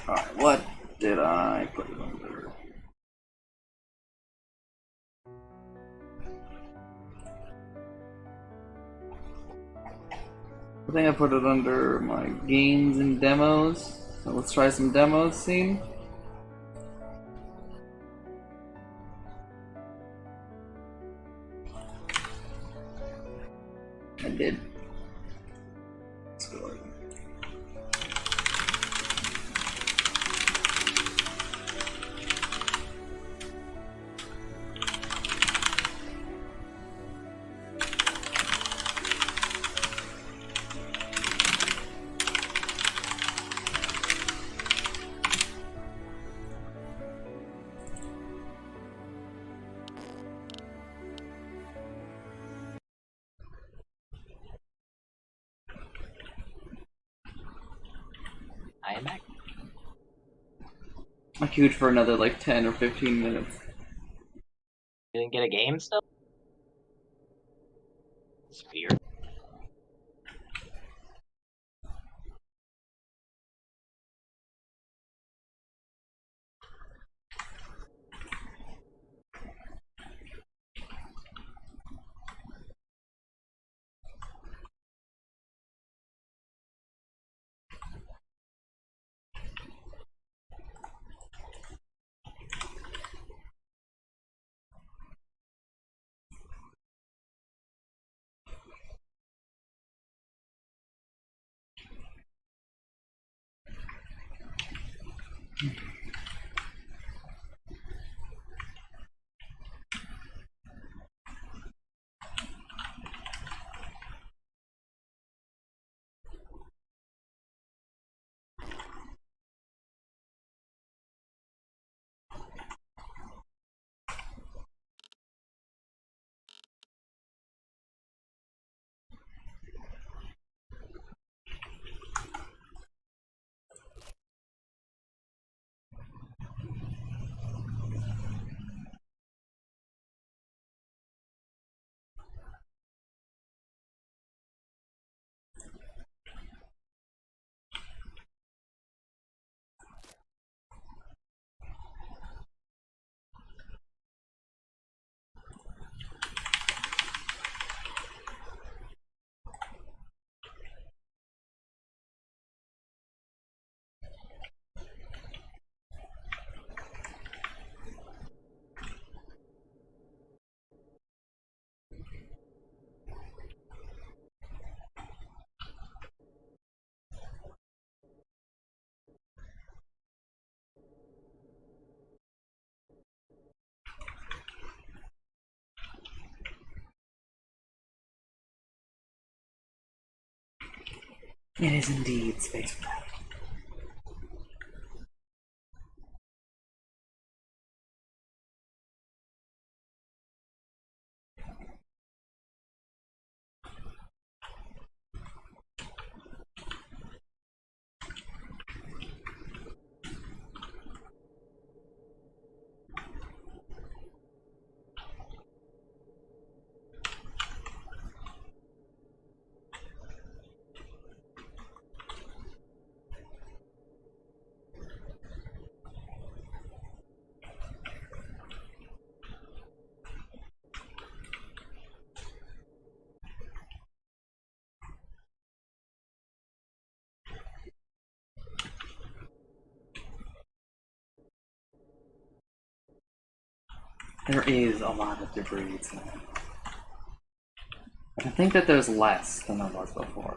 Alright, what did I put it under? I think I put it under my games and demos. So let's try some demos scene. I did. Let's go. I am back. I queued for another like 10 or 15 minutes. You didn't get a game still? It's weird. It is indeed Space Battle. There is a lot of debris tonight. I think that there's less than there was before.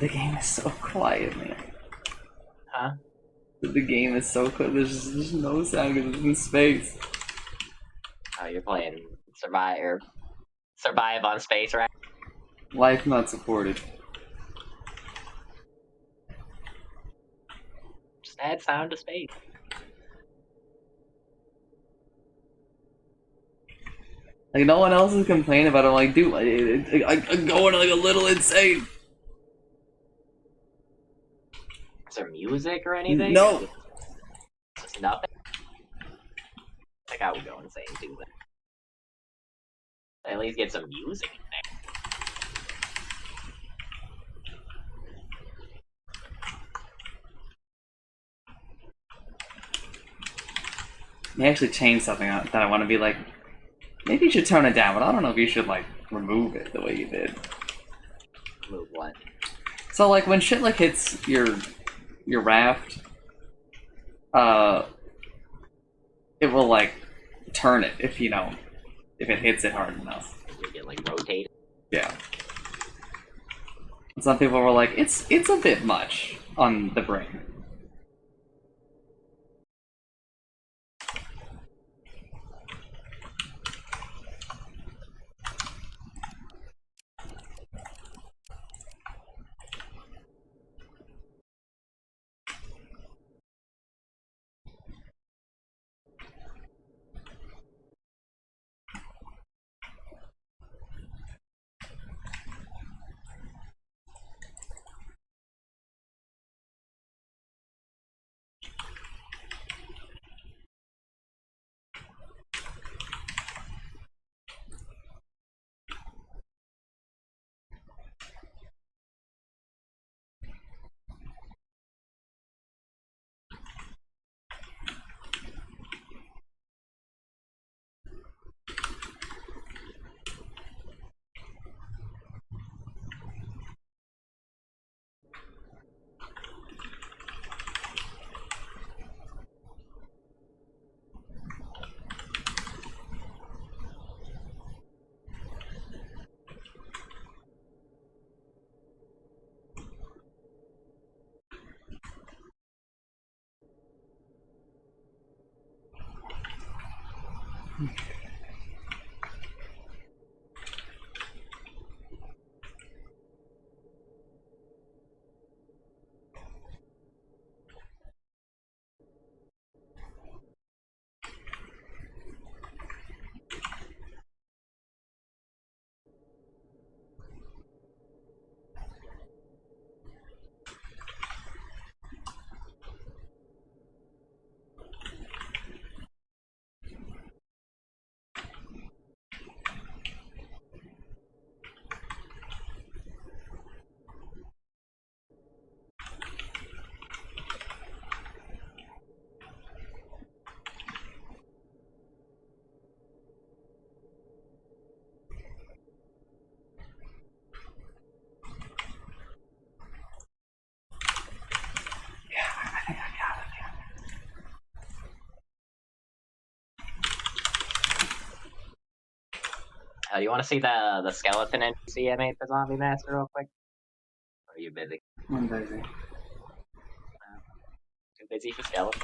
The game is so quiet, man. Huh? The game is so quiet. There's no sound because it's in space. Oh, you're playing Survive on space, right? Life not supported. Just add sound to space. Like, no one else is complaining about it. I'm like, dude, I'm going like a little insane. Is there music or anything? No. Just nothing? I think I would go insane too, but at least get some music in there. They actually changed something that I want to be like, maybe you should tone it down, but I don't know if you should, like, remove it the way you did. Move what? So, like, when shit, like, hits your raft, it will, like, turn it if, if it hits it hard enough. You get, like, rotated? Yeah. Some people were like, it's a bit much on the brain. Do you want to see the skeleton NPC I made for Zombie Master real quick? Or are you busy? I'm busy. Too busy for skeleton?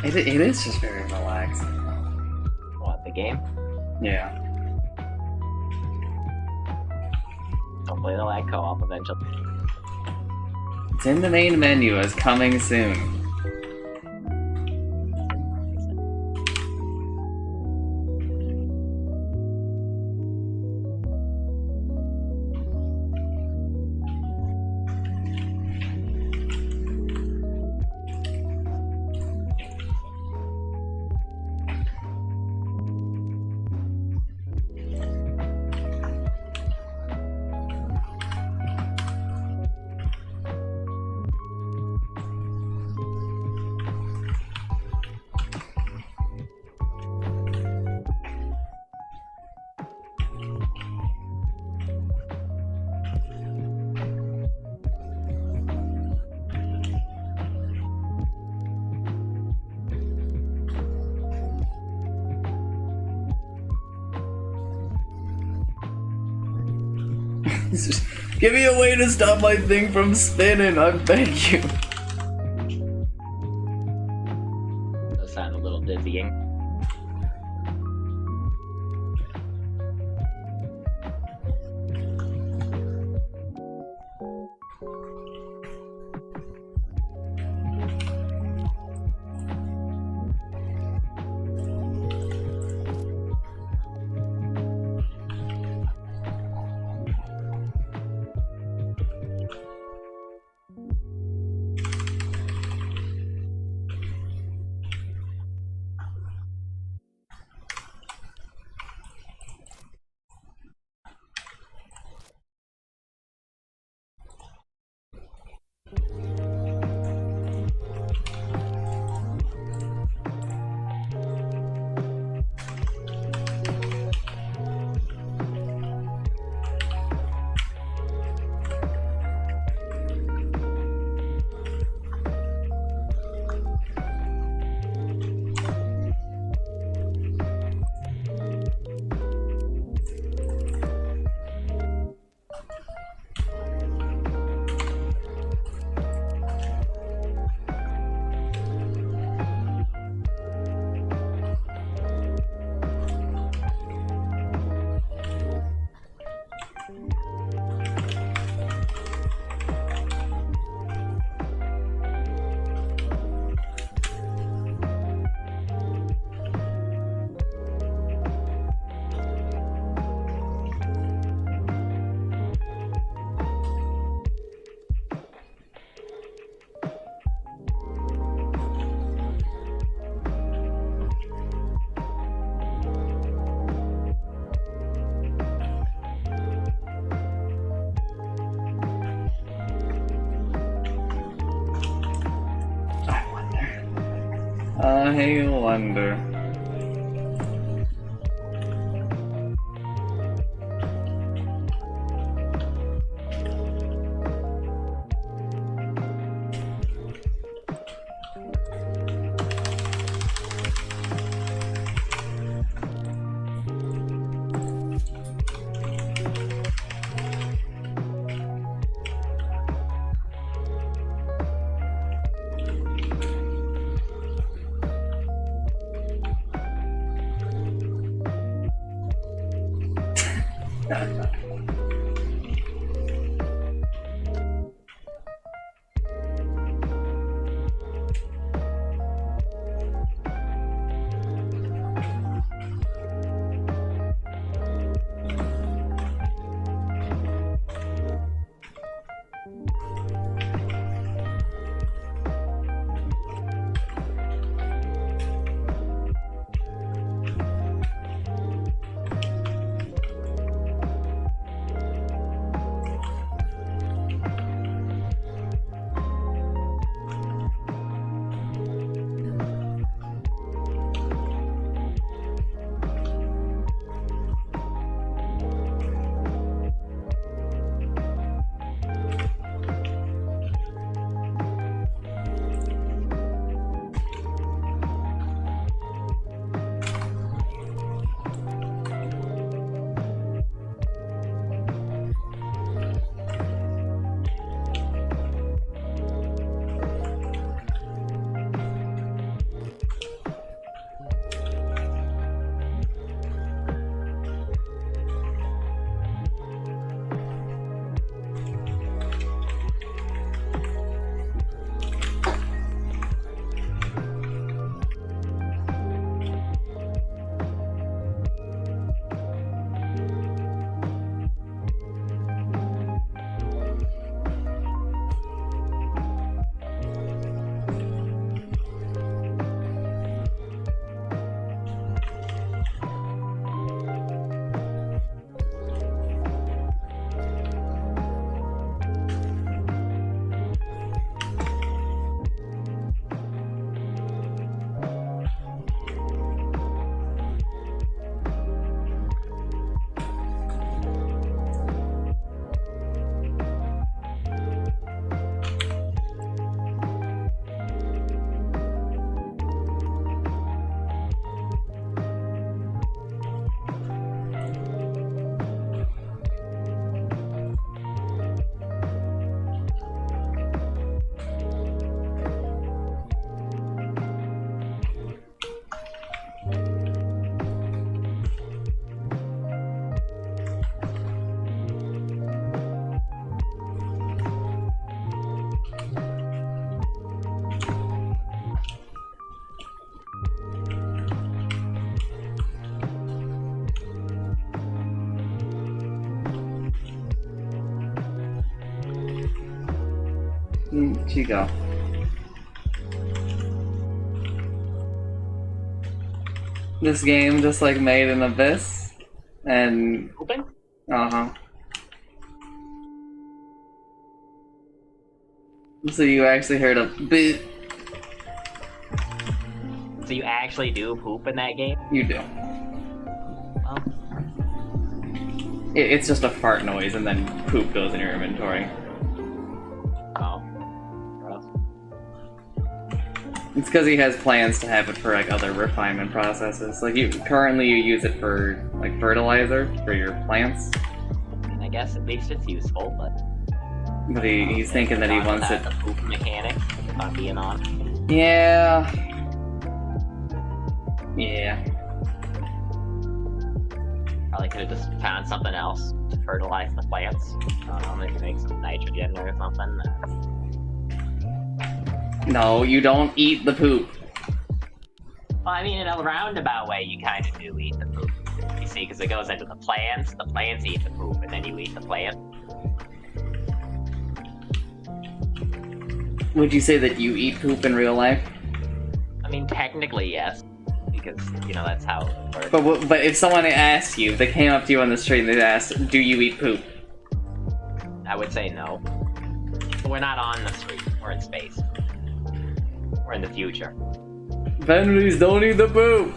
It is just very relaxing. What, the game? Yeah. Hopefully they'll add co-op eventually. It's in the main menu as coming soon. Give me a way to stop my thing from spinning, I beg you. That sound a little dizzying. I wonder. Chico. This game just like made an abyss, and Open? So you actually heard a bit. So you actually do poop in that game? You do. Well, It's just a fart noise, and then poop goes in your inventory. oh. Gross. It's because he has plans to have it for like other refinement processes. Like you use it for like fertilizer for your plants, I mean, I guess at least it's useful, but... but he's thinking that he wants it. The poop mechanics, if I'm being honest. Yeah. Yeah. Probably could have just found something else to fertilize the plants. I don't know, maybe make some nitrogen or something. No, you don't eat the poop. Well, I mean, in a roundabout way, you kind of do eat the poop. You see, because it goes into the plants eat the poop, and then you eat the plant. Would you say that you eat poop in real life? I mean, technically, yes. Because, you know, that's how it works. But if someone asked you, if they came up to you on the street and they asked, "Do you eat poop?" I would say no. But we're not on the street. We're in space. We're in the future. Please don't eat the poop.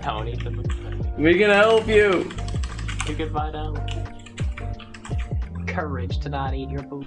Don't eat the poop. We can help you. You can find out. Courage to not eat your poop.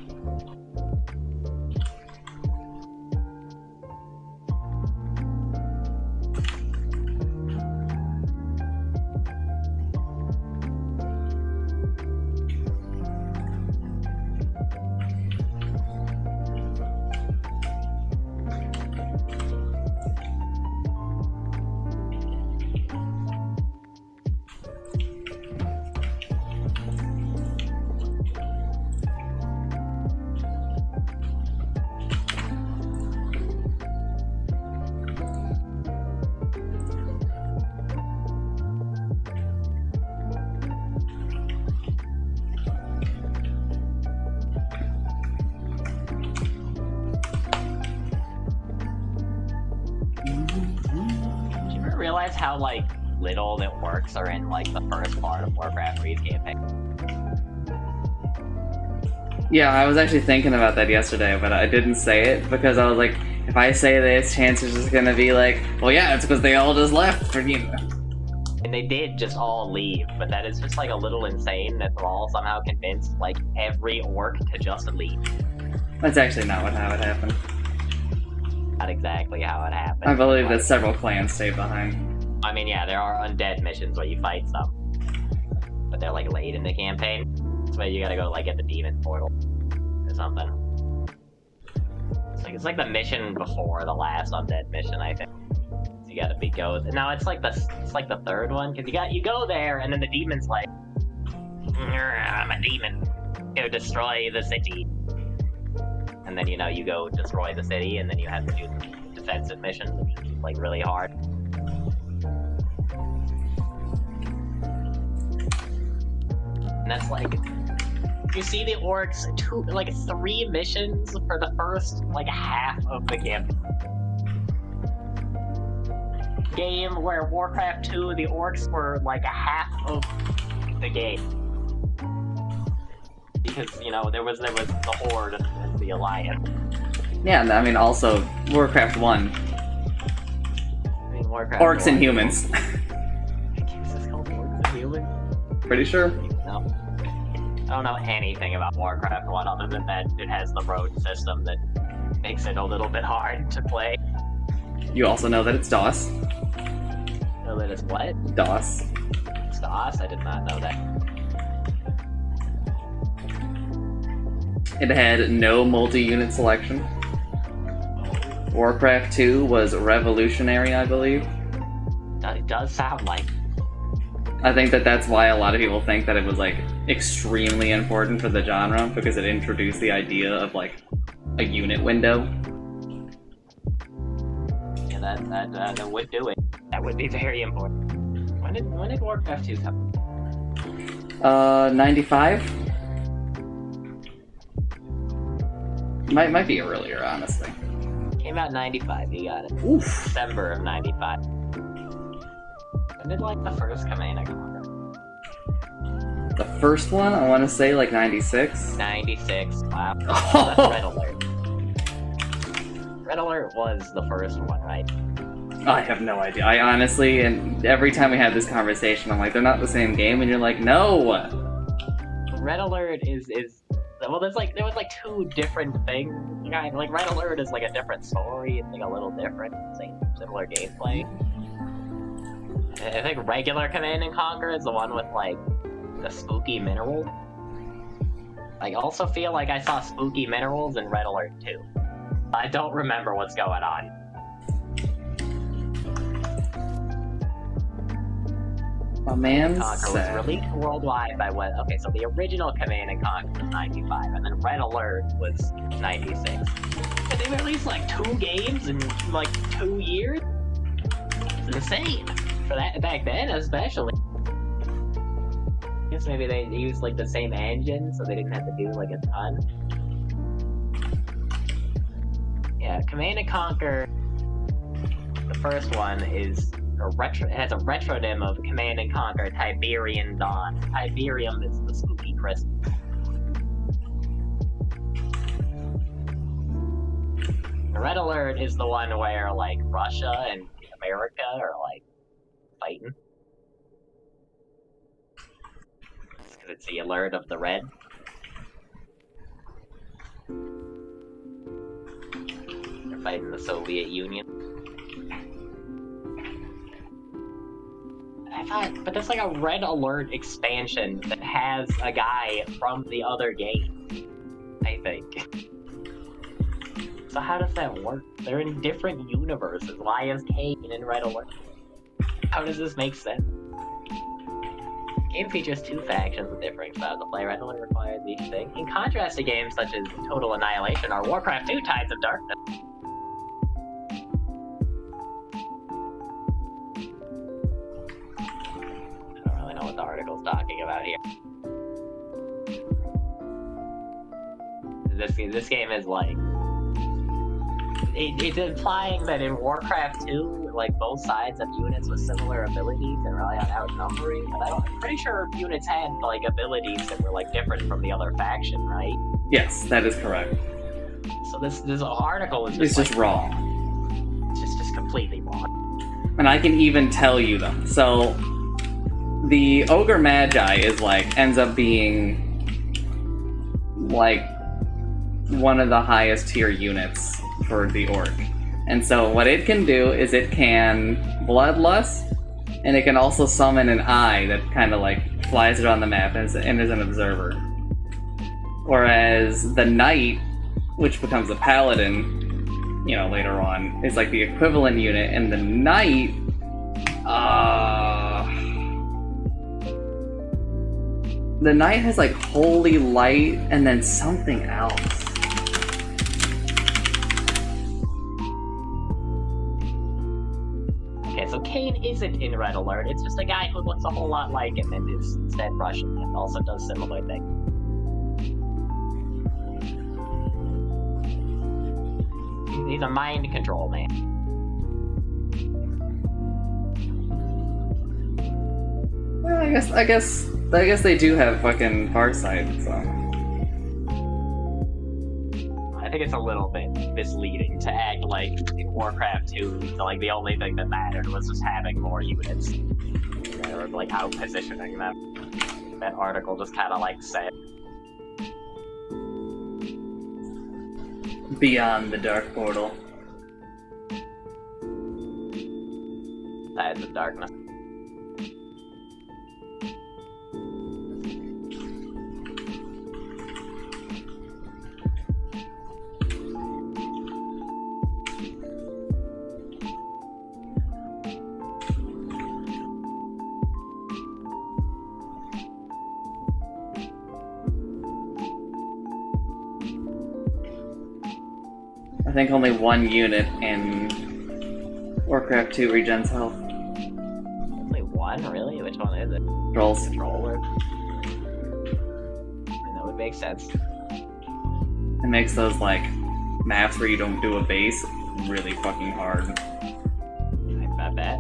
Realize how like little the orcs are in like the first part of Warcraft 3's campaign. Yeah, I was actually thinking about that yesterday, but I didn't say it because I was like, if I say this, chances is gonna be like, well, yeah, it's because they all just left for you. And they did just all leave, but that is just like a little insane that they're all somehow convinced like every orc to just leave. That's actually not how it happened. Not exactly how it happened. I believe that several clans stayed behind. I mean, yeah, there are undead missions where you fight some, but they're like late in the campaign. So you gotta go like get the demon portal or something. It's like the mission before the last undead mission, I think. So you gotta go. No, it's like the third one because you go there and then the demon's like, I'm a demon. Go destroy the city. And then, you know, you go destroy the city, and then you have to do the defensive mission, which is, like, really hard. And that's, like... You see the orcs, 3 missions for the first, like, half of the campaign. Game where Warcraft 2, the orcs were, like, a half of the game. Because, you know, there was the Horde and the Alliance. Yeah, I mean, also, Warcraft 1. I mean, Warcraft Orcs 1, and humans. Is this called Orcs and Humans? Pretty sure. No. I don't know anything about Warcraft 1 other than that it has the road system that makes it a little bit hard to play. You also know that it's DOS. So that it's what? DOS. It's DOS? I did not know that. It had no multi-unit selection. Warcraft 2 was revolutionary, I believe. It does sound like. I think that's why a lot of people think that it was, like, extremely important for the genre, because it introduced the idea of, like, a unit window. Yeah, that would do it. That would be very important. When did Warcraft 2 come? 95? Might be earlier, honestly. Came out in 95, you got it. Oof. December of 95. When did, like, the first Command & Conquer? The first one, I want to say like 96. 96, wow. That's Red Alert. Red Alert was the first one, right? I have no idea. I honestly, and every time we have this conversation, I'm like, they're not the same game, and you're like, no! Red Alert is well, there was like two different things. Like Red Alert is like a different story. It's like a little different, similar gameplay. I think regular Command & Conquer is the one with like the spooky mineral. I also feel like I saw spooky minerals in Red Alert 2. I don't remember what's going on. My man Conquer was released worldwide by what? Okay, so the original Command & Conquer was 95, and then Red Alert was 96. But they released like 2 games in like 2 years? It's insane. For that back then, especially. I guess maybe they used like the same engine, so they didn't have to do like a ton. Yeah, Command & Conquer, the first one is it has a retronym of Command & Conquer Tiberian Dawn. Tiberium is the spooky crystal. Red Alert is the one where like Russia and America are like fighting. Because it's the alert of the red. They're fighting the Soviet Union. I thought, but there's like a Red Alert expansion that has a guy from the other game, I think. So how does that work? They're in different universes. Why is Kane in Red Alert? How does this make sense? The game features 2 factions with differing styles of play. Red Alert requires each thing. In contrast to games such as Total Annihilation or Warcraft 2 Tides of Darkness. What the article's talking about here. This game is like it's implying that in Warcraft 2, like both sides have units with similar abilities and rely on outnumbering. And I'm pretty sure units had like abilities that were like different from the other faction, right? Yes, that is correct. So this article is just wrong. It's just completely wrong. And I can even tell you them. So the Ogre Magi is like ends up being like one of the highest tier units for the orc. And so what it can do is it can bloodlust, and it can also summon an eye that kind of like flies around the map and is an observer. Whereas the knight, which becomes a paladin, you know, later on, is like the equivalent unit, and the knight the knight has like holy light and then something else. Okay, so Kane isn't in Red Alert. It's just a guy who looks a whole lot like him and is instead Russian and also does similar things. He's a mind control man. Well, I guess they do have fucking Farsight, so. I think it's a little bit misleading to act like in Warcraft 2, like the only thing that mattered was just having more units. Or like out positioning them. That article just kind of like said. Beyond the Dark Portal. Tides of Darkness. I think only one unit in Warcraft 2 regens health. Only one? Really? Which one is it? Trolls. Controller. That would make sense. It makes those, like, maps where you don't do a base really fucking hard. I bet.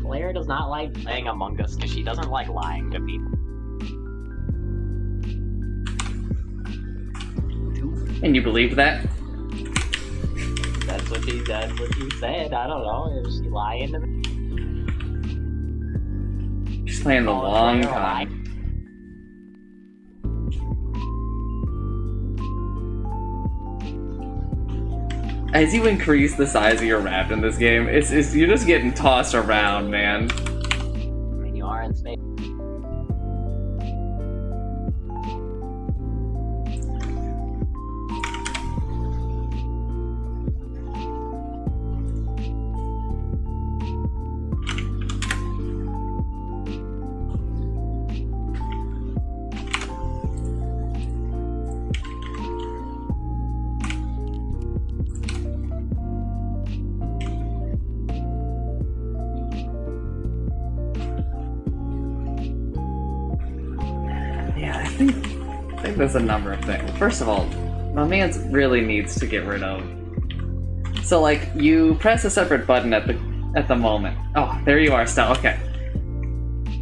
Claire does not like playing Among Us because she doesn't like lying to people. And you believe that? That's what she said. I don't know. Is she lying to me? She's playing the long Claire con. As you increase the size of your raft in this game, it's you're just getting tossed around, man. I mean, you are in space. Yeah, I think there's a number of things. First of all, my man really needs to get rid of. So like, you press a separate button at the moment. Oh, there you are, Stella. Okay.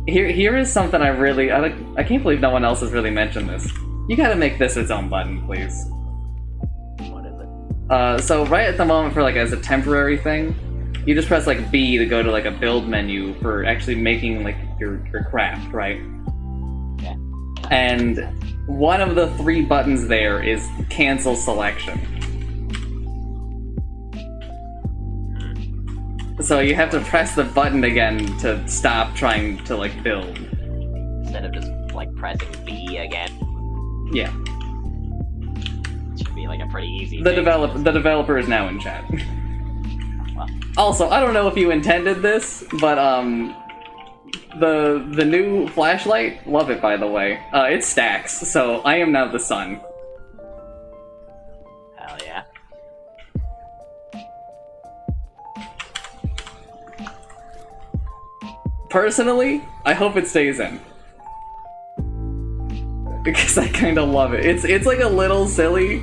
Here is something I can't believe no one else has really mentioned this. You gotta make this its own button, please. What is it? So right at the moment, for like as a temporary thing, you just press like B to go to like a build menu for actually making like your craft, right? Yeah. And one of the 3 buttons there is cancel selection. So you have to press the button again to stop trying to like build. Instead of just like pressing B again. Yeah. It should be like a pretty easy The thing. developer is now in chat. Well. Also, I don't know if you intended this, but the new flashlight, love it by the way. It stacks, so I am now the sun. Hell yeah. Personally, I hope it stays in. Because I kind of love it. It's like a little silly,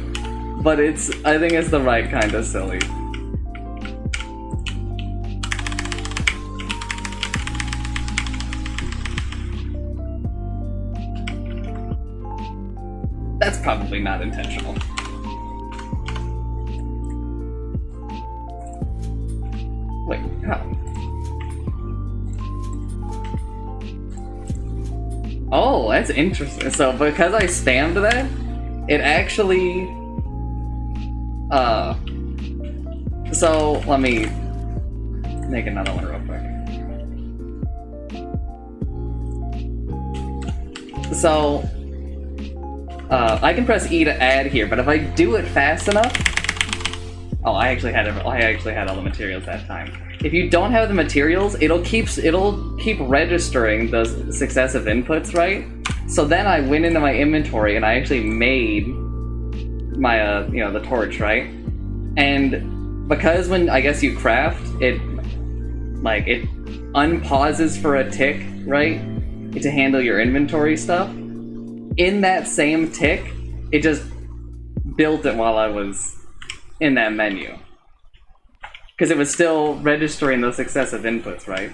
but I think it's the right kind of silly. That's probably not intentional. Wait, how? Oh, that's interesting. So because I spammed that, it actually so let me make another one real quick. So I can press E to add here, but if I do it fast enough, oh, I actually had all the materials that time. If you don't have the materials, it'll keep registering those successive inputs, right? So then I went into my inventory and I actually made my the torch, right? And because when I guess you craft, it unpauses for a tick, right? To handle your inventory stuff. In that same tick, it just built it while I was in that menu. Because it was still registering those successive inputs, right?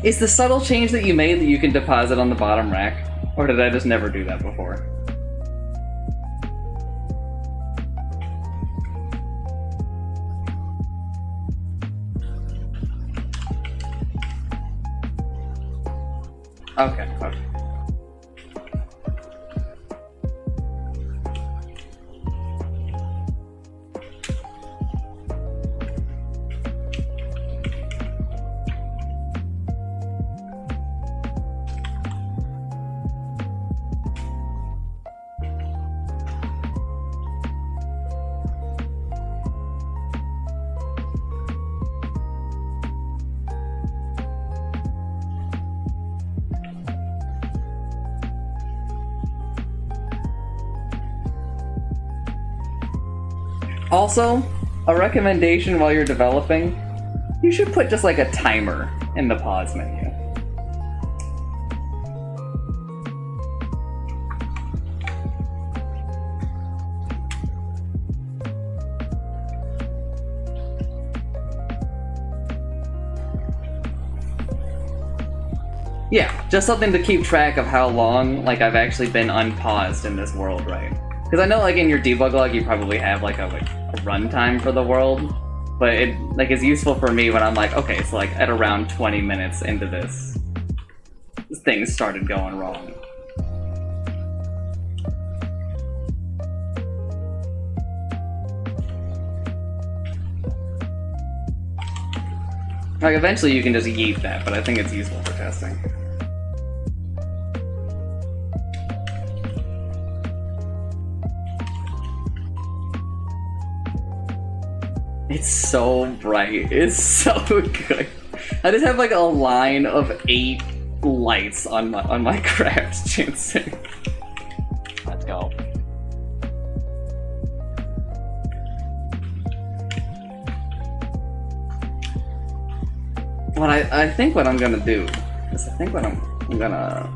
Is the subtle change that you made that you can deposit on the bottom rack? Or did I just never do that before? Okay. Also, a recommendation while you're developing, you should put just like a timer in the pause menu. Yeah, just something to keep track of how long like I've actually been unpaused in this world, right? Because I know like in your debug log you probably have like a runtime for the world, but it like is useful for me when I'm like, okay, so like at around 20 minutes into this, things started going wrong. Like eventually you can just yeet that, but I think it's useful for testing. It's so bright. It's so good. I just have like a line of 8 lights on my craft ginseng. Let's go. What I think what I'm gonna do is I think what I'm gonna.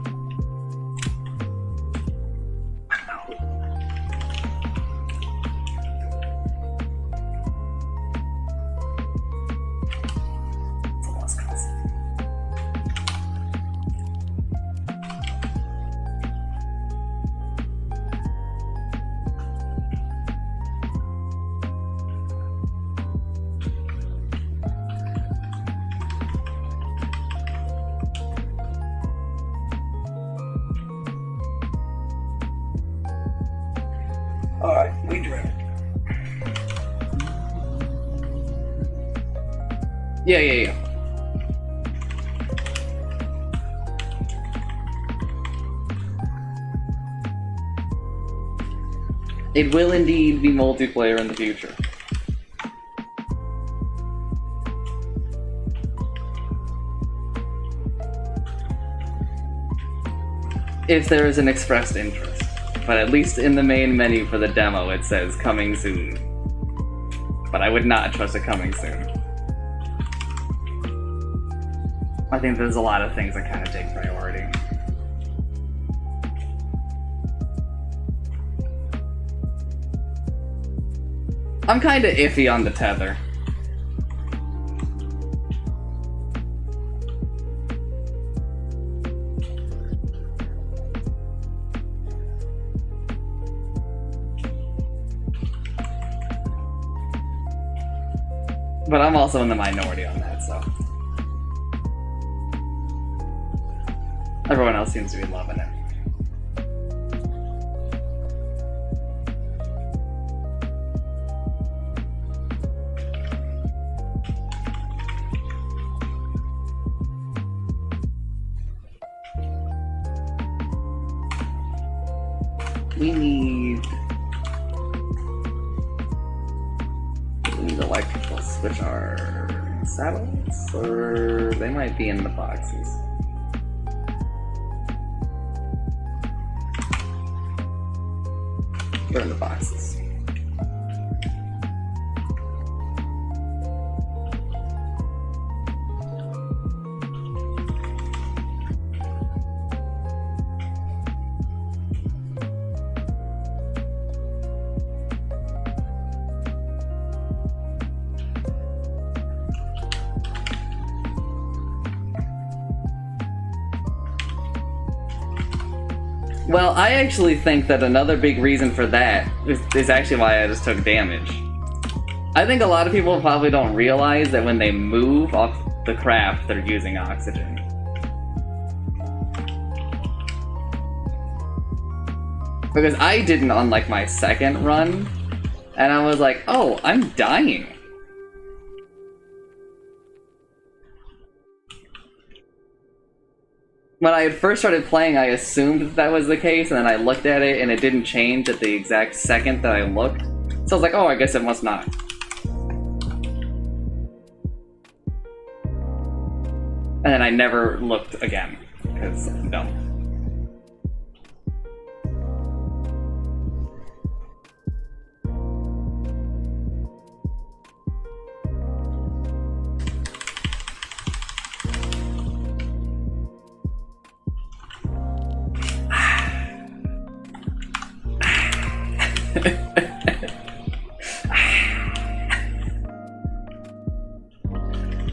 Alright, we drink. Yeah. It will indeed be multiplayer in the future. If there is an expressed interest. But at least in the main menu for the demo, it says coming soon. But I would not trust a coming soon. I think there's a lot of things that kind of take priority. I'm kind of iffy on the tether. But I'm also in the minority on that, so. Everyone else seems to be loving it. We need electrical switch our satellites, or they might be in the boxes. They're in the boxes. Well, I actually think that another big reason for that is actually why I just took damage. I think a lot of people probably don't realize that when they move off the craft, they're using oxygen. Because I didn't on like my second run, and I was like, oh, I'm dying. When I had first started playing, I assumed that was the case, and then I looked at it, and it didn't change at the exact second that I looked. So I was like, oh, I guess it must not. And then I never looked again, because no.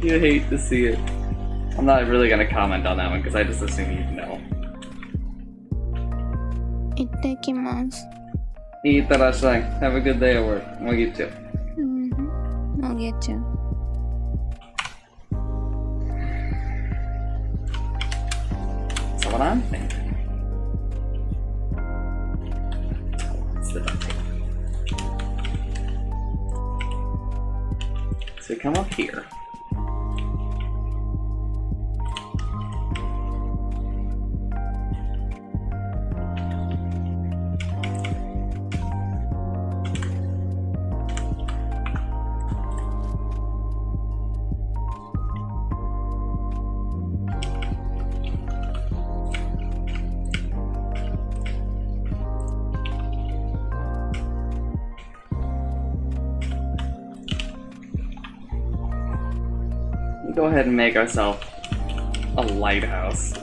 You hate to see it. I'm not really gonna comment on that one because I just assume you'd know. 行ってきます。 Eat that Have a good day at work. I'll get you. I'll get you. So what I'm thinking. What's the duct tape? So we come up here. Go ahead and make ourselves a lighthouse.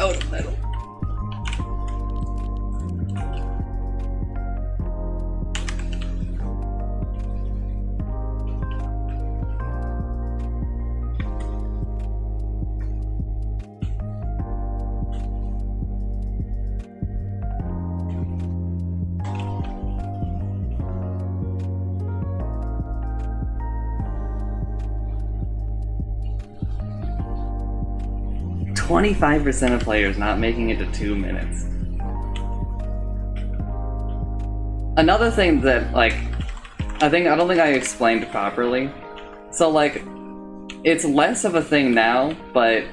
Out of metal. %25 of players not making it to 2 minutes. Another thing that, like, I don't think I explained properly. So, like, it's less of a thing now, but...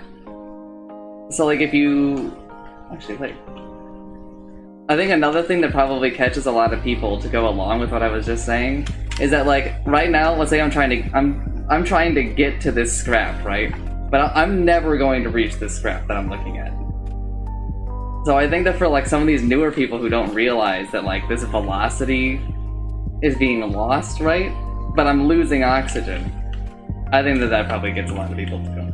So, like, if you... Actually, wait. I think another thing that probably catches a lot of people to go along with what I was just saying is that, like, right now, let's say I'm trying to get to this scrap, right? But I'm never going to reach this scrap that I'm looking at. So I think that for like some of these newer people who don't realize that like this velocity is being lost, right? But I'm losing oxygen. I think that probably gets a lot of people to go.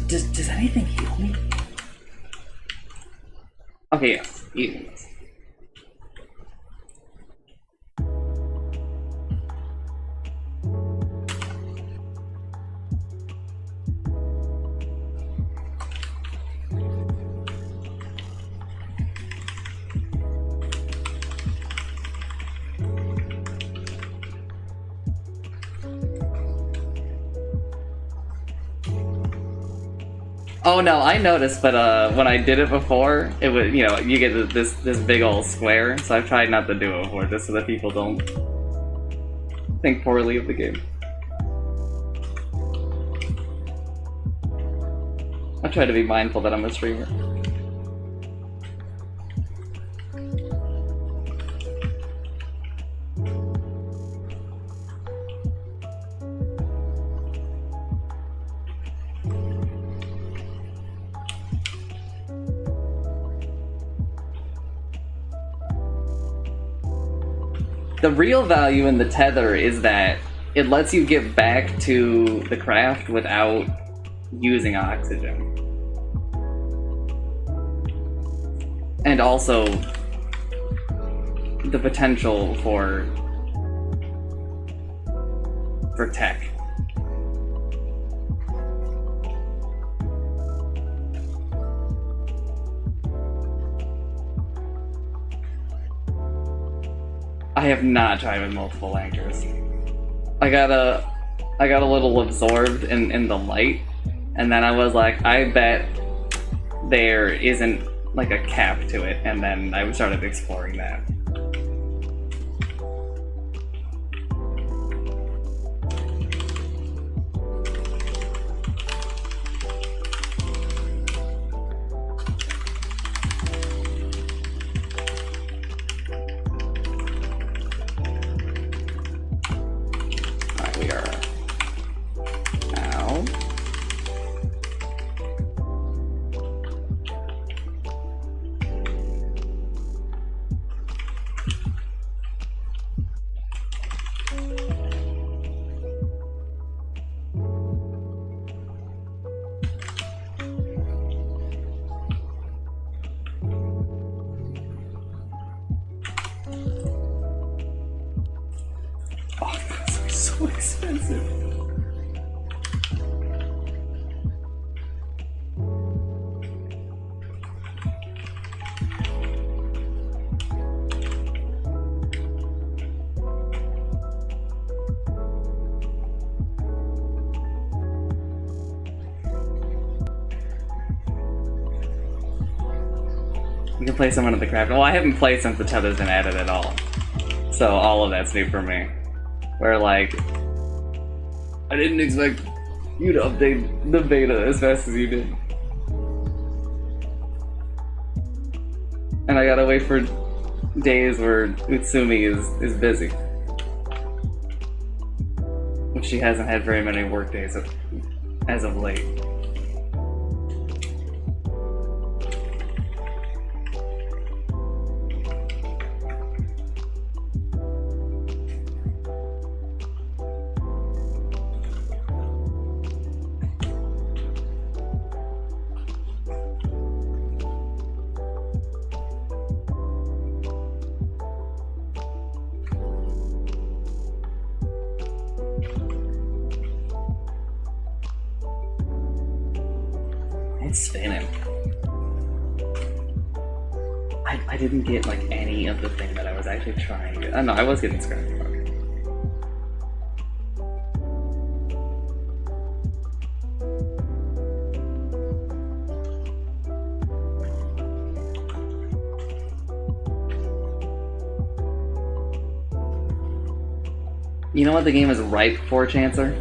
Does anything heal me? Okay, yes. Eating this. Oh no, I noticed, but when I did it before, it was, you know, you get this big old square, so I've tried not to do it before, just so that people don't think poorly of the game. I try to be mindful that I'm a streamer. The real value in the tether is that it lets you get back to the craft without using oxygen. And also the potential for for tech. I have not tried with multiple anchors. I got a little absorbed in the light, and then I was like, I bet there isn't like a cap to it, and then I started exploring that. So expensive. You can play someone at the craft. Well, I haven't played since the tether's been added at all. So all of that's new for me. Where, like, I didn't expect you to update the beta as fast as you did. And I gotta wait for days where Utsumi is busy. Which she hasn't had very many work days as of late. It's spinning. I didn't get like any of the thing that I was actually trying to get. Oh no, I was getting scrappy. Okay. You know what the game is ripe for, Chancer?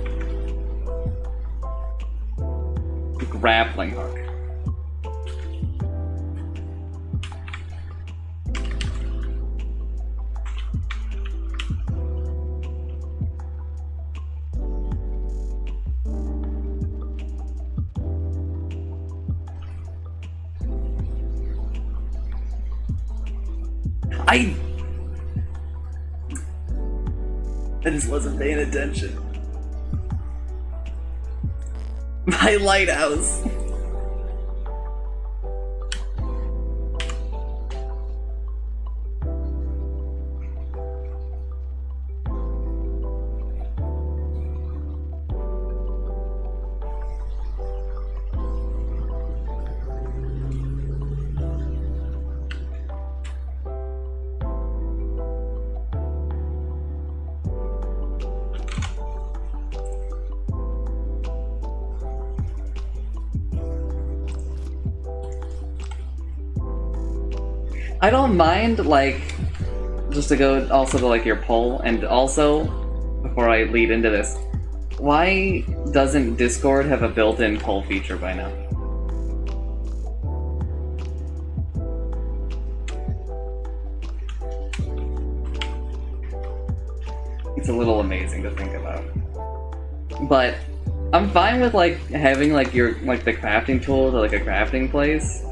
Grappling hook. I just wasn't paying attention. My lighthouse. I don't mind, like, just to go also to, like, your poll, and also, before I lead into this, why doesn't Discord have a built-in poll feature by now? It's a little amazing to think about. But I'm fine with, like, having, like, your, like, the crafting tool to, like, a crafting place.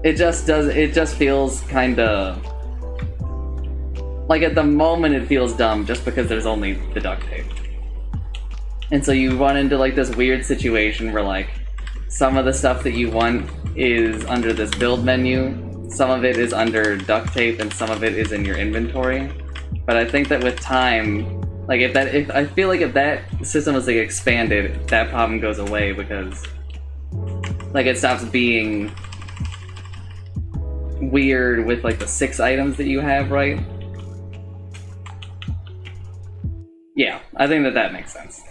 It just feels kinda... like, at the moment it feels dumb just because there's only the duct tape. And so you run into, like, this weird situation where, like, some of the stuff that you want is under this build menu, some of it is under duct tape, and some of it is in your inventory. But I think that with time, Like if I feel like if that system was like expanded, that problem goes away because like it stops being weird with like the 6 items that you have, right? Yeah, I think that makes sense.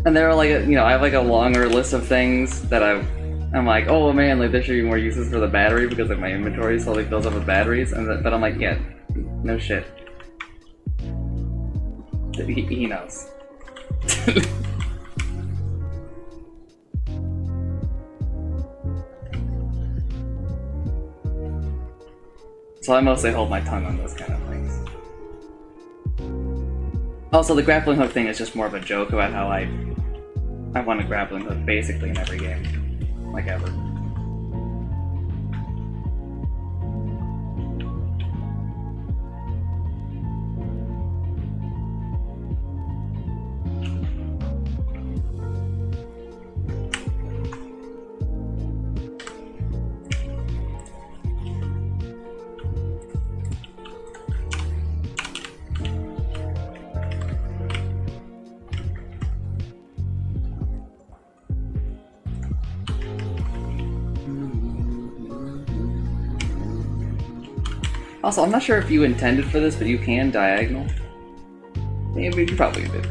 And there are like, I have like a longer list of things that I'm like, oh man, like there should be more uses for the battery because like my inventory slowly fills up with batteries, but I'm like, yeah, no shit. He knows. So I mostly hold my tongue on those kind of things. Also, the grappling hook thing is just more of a joke about how I want a grappling hook basically in every game, like ever. Also, I'm not sure if you intended for this, but you can diagonal. Maybe you probably did.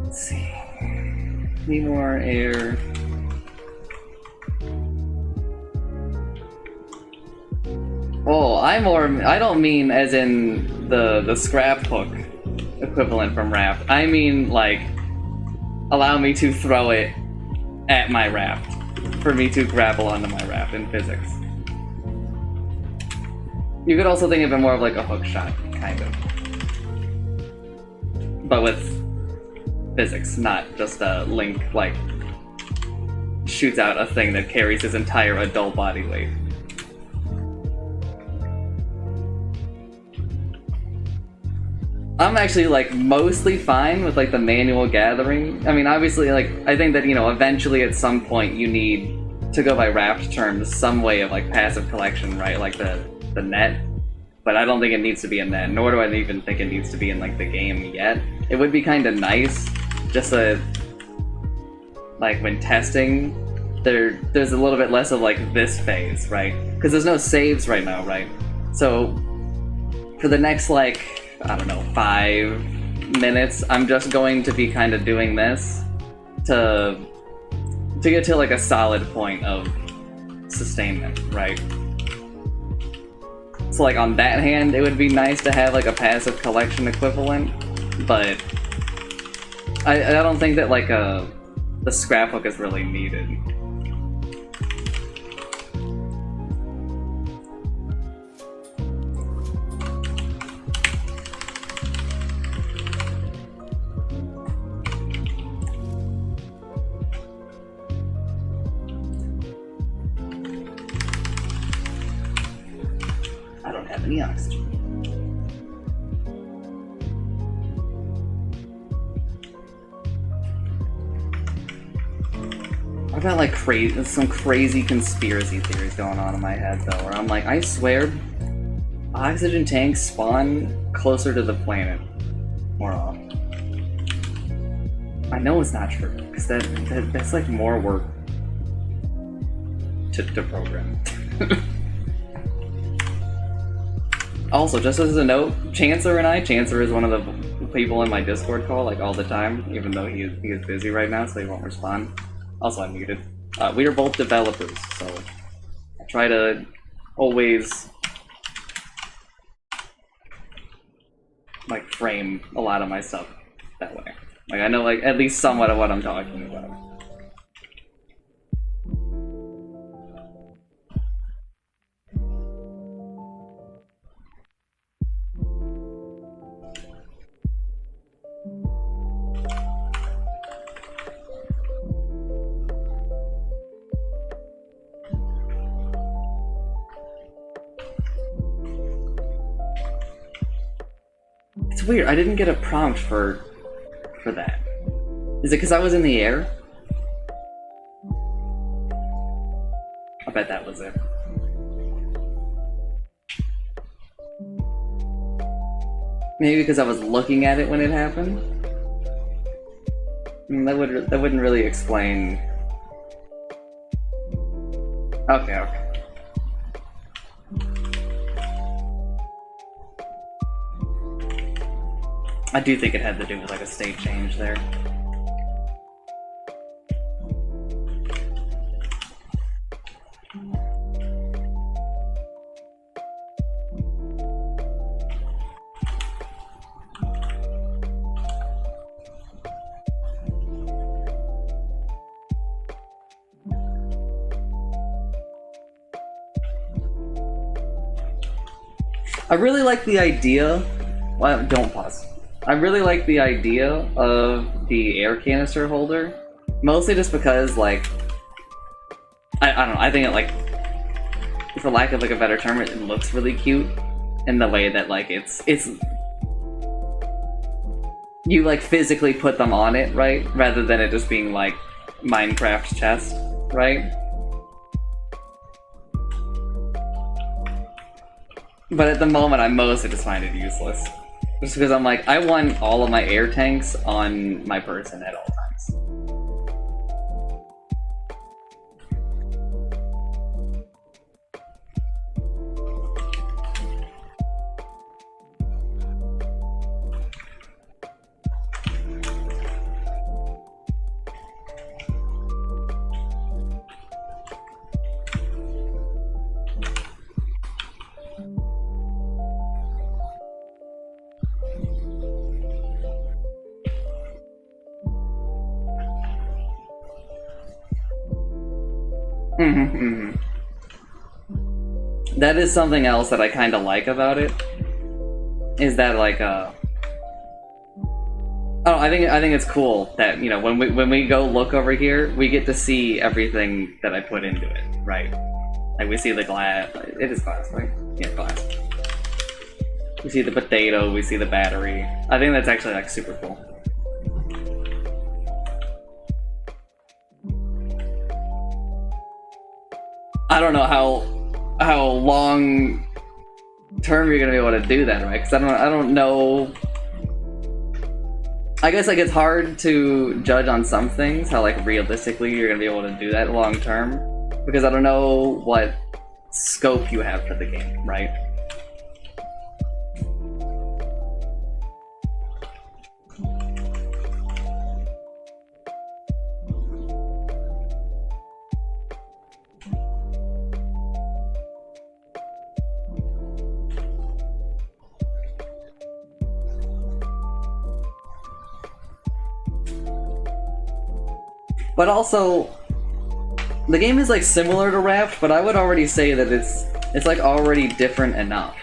Let's see. Need more air. Oh, I don't mean as in the scrap hook equivalent from raft. I mean like allow me to throw it at my raft for me to grapple onto my raft in physics. You could also think of it more of like a hook shot, kind of. But with physics, not just a Link, like, shoots out a thing that carries his entire adult body weight. I'm actually, like, mostly fine with, like, the manual gathering. I mean, obviously, like, I think that, eventually at some point you need, to go by raft terms, some way of, like, passive collection, right? Like the net. But I don't think it needs to be a net, nor do I even think it needs to be in, like, the game yet. It would be kind of nice, just like, when testing, there's a little bit less of, like, this phase, right? Because there's no saves right now, right? So, for the next, like, I don't know, 5 minutes, I'm just going to be kind of doing this to get to, like, a solid point of sustainment, right? So, like, on that hand, it would be nice to have, like, a passive collection equivalent, but I don't think that, like, the scrapbook is really needed. I don't have any oxygen. I've got like some crazy conspiracy theories going on in my head though, where I'm like, I swear, oxygen tanks spawn closer to the planet more often. I know it's not true, because that's like more work to program. Also, just as a note, Chancellor is one of the people in my Discord call like all the time, even though he is busy right now, so he won't respond. Also, I'm muted. We are both developers, so I try to always like frame a lot of my stuff that way. Like I know like at least somewhat of what I'm talking about. It's weird, I didn't get a prompt for that. Is it because I was in the air? I bet that was it. Maybe because I was looking at it when it happened? That wouldn't really explain. Okay. I do think it had to do with like a state change there. I really like the idea. Well, don't pause. I really like the idea of the air canister holder, mostly just because, like, I don't know, I think it, like, for lack of, like, a better term, it looks really cute in the way that, like, it's, you, like, physically put them on it, right? Rather than it just being, like, Minecraft chest, right? But at the moment, I mostly just find it useless. Just because I'm like, I want all of my air tanks on my person at all times. That is something else that I kind of like about it. Is that like oh, I think it's cool that, you know, when we go look over here, we get to see everything that I put into it, right? Like we see the glass. It is glass, right? Yeah, glass. We see the potato. We see the battery. I think that's actually like super cool. I don't know how long term you're gonna be able to do that, right? Because I don't know. I guess like it's hard to judge on some things how like realistically you're gonna be able to do that long term, because I don't know what scope you have for the game, right? But also, the game is like similar to Raft, but I would already say that it's like already different enough.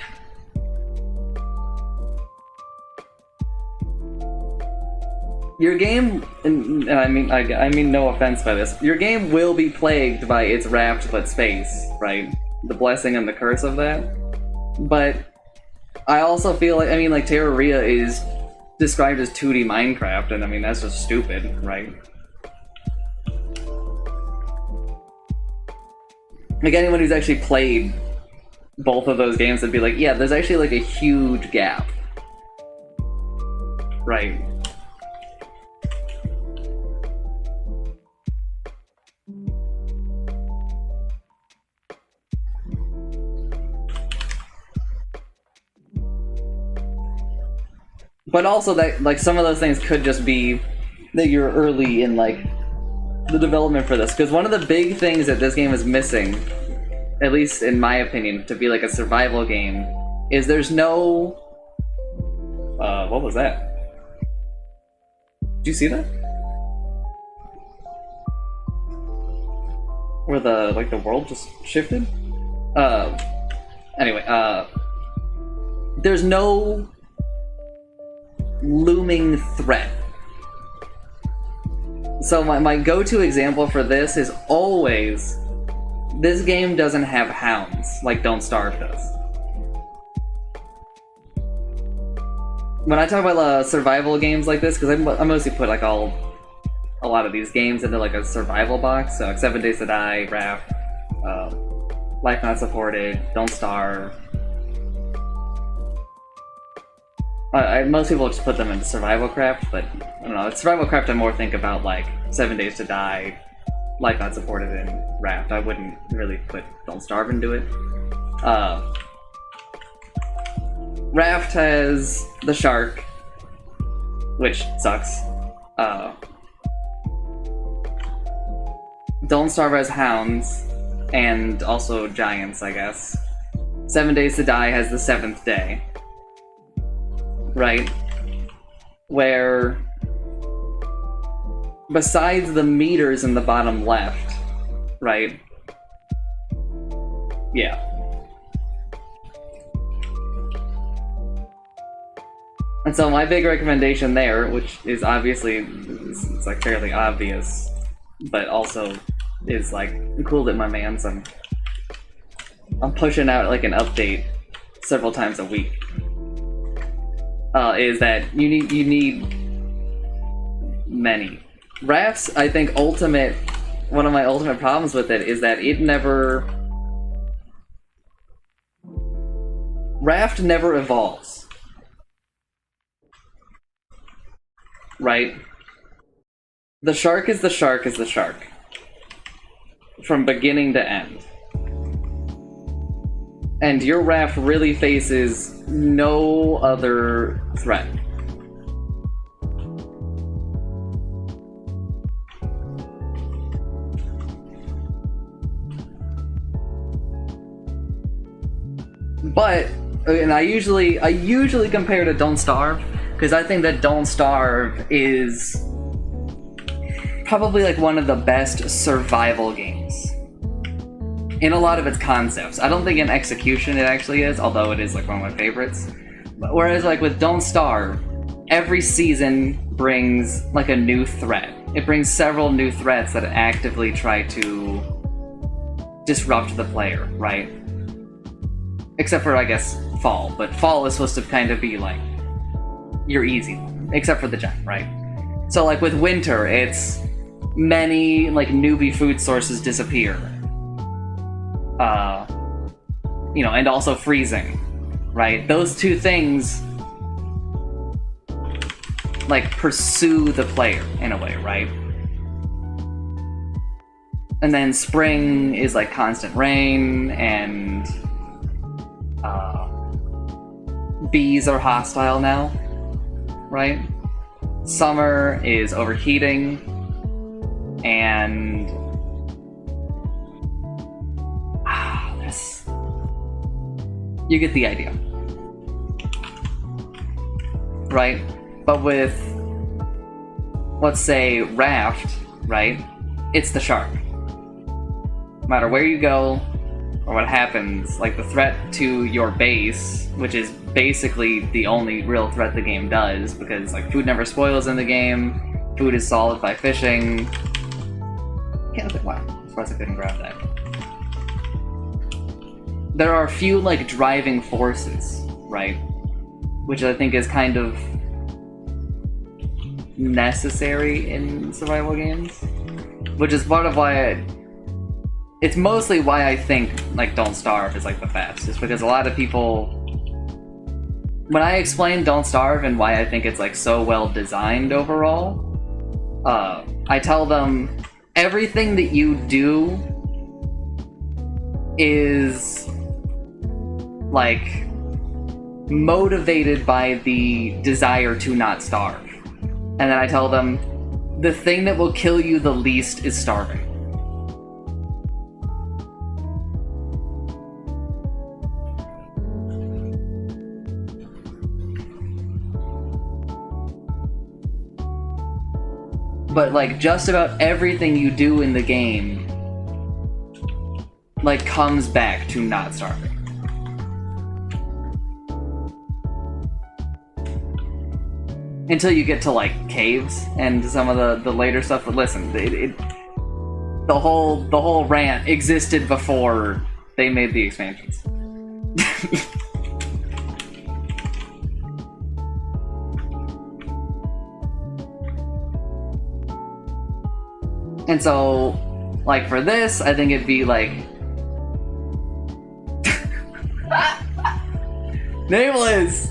Your game, and I mean no offense by this, your game will be plagued by its Raft but space, right? The blessing and the curse of that. But I also feel like, I mean, like Terraria is described as 2D Minecraft, and I mean that's just stupid, right? Like anyone who's actually played both of those games would be like, yeah, there's actually like a huge gap. Right. But also that, like, some of those things could just be that you're early in, like, the development for this. Because one of the big things that this game is missing, at least in my opinion, to be like a survival game, is there's no... what was that? Did you see that? Where the, like, the world just shifted? Anyway, there's no looming threat. So my go-to example for this is always, this game doesn't have hounds like Don't Starve does. When I talk about survival games like this, because I mostly put like a lot of these games into like a survival box, so like 7 Days to Die, Raft, Life Not Supported, Don't Starve. Most people just put them into survival craft, but I don't know. It's survival craft, I more think about like 7 Days to Die, Life Not Supported, and Raft. I wouldn't really put Don't Starve into it. Raft has the shark, which sucks. Don't Starve has hounds, and also giants, I guess. 7 Days to Die has the 7th day. Right? Where, besides the meters in the bottom left, right? Yeah. And so my big recommendation there, which is obviously, it's like fairly obvious, but also is like cool that my man's, I'm pushing out like an update several times a week. Is that you need many. Raft's, I think, one of my ultimate problems with it is that Raft never evolves. Right? The shark is the shark is the shark. From beginning to end. And your raft really faces no other threat. But, and I usually compare to Don't Starve, because I think that Don't Starve is probably like one of the best survival games. In a lot of its concepts. I don't think in execution it actually is, although it is like one of my favorites. Whereas like with Don't Starve, every season brings like a new threat. It brings several new threats that actively try to disrupt the player, right? Except for, I guess, Fall. But Fall is supposed to kind of be like your easy one, except for the giant, right? So like with Winter, it's many like newbie food sources disappear. You know, and also freezing, right? Those two things like pursue the player in a way, right? And then spring is like constant rain, and bees are hostile now, right? Summer is overheating, and you get the idea. Right? But with, let's say, Raft, right? It's the shark. No matter where you go, or what happens, like the threat to your base, which is basically the only real threat the game does, because like food never spoils in the game, food is solid by fishing. Wow, I'm surprised I couldn't grab that. There are a few like driving forces, right? Which I think is kind of necessary in survival games. Which is part of why it's mostly why I think like Don't Starve is like the best. Is because a lot of people, when I explain Don't Starve and why I think it's like so well designed overall, I tell them everything that you do is like motivated by the desire to not starve. And then I tell them the thing that will kill you the least is starving. But like just about everything you do in the game like comes back to not starving. Until you get to like caves and some of the later stuff. But listen, the whole rant existed before they made the expansions. And so, like for this, I think it'd be like Nameless.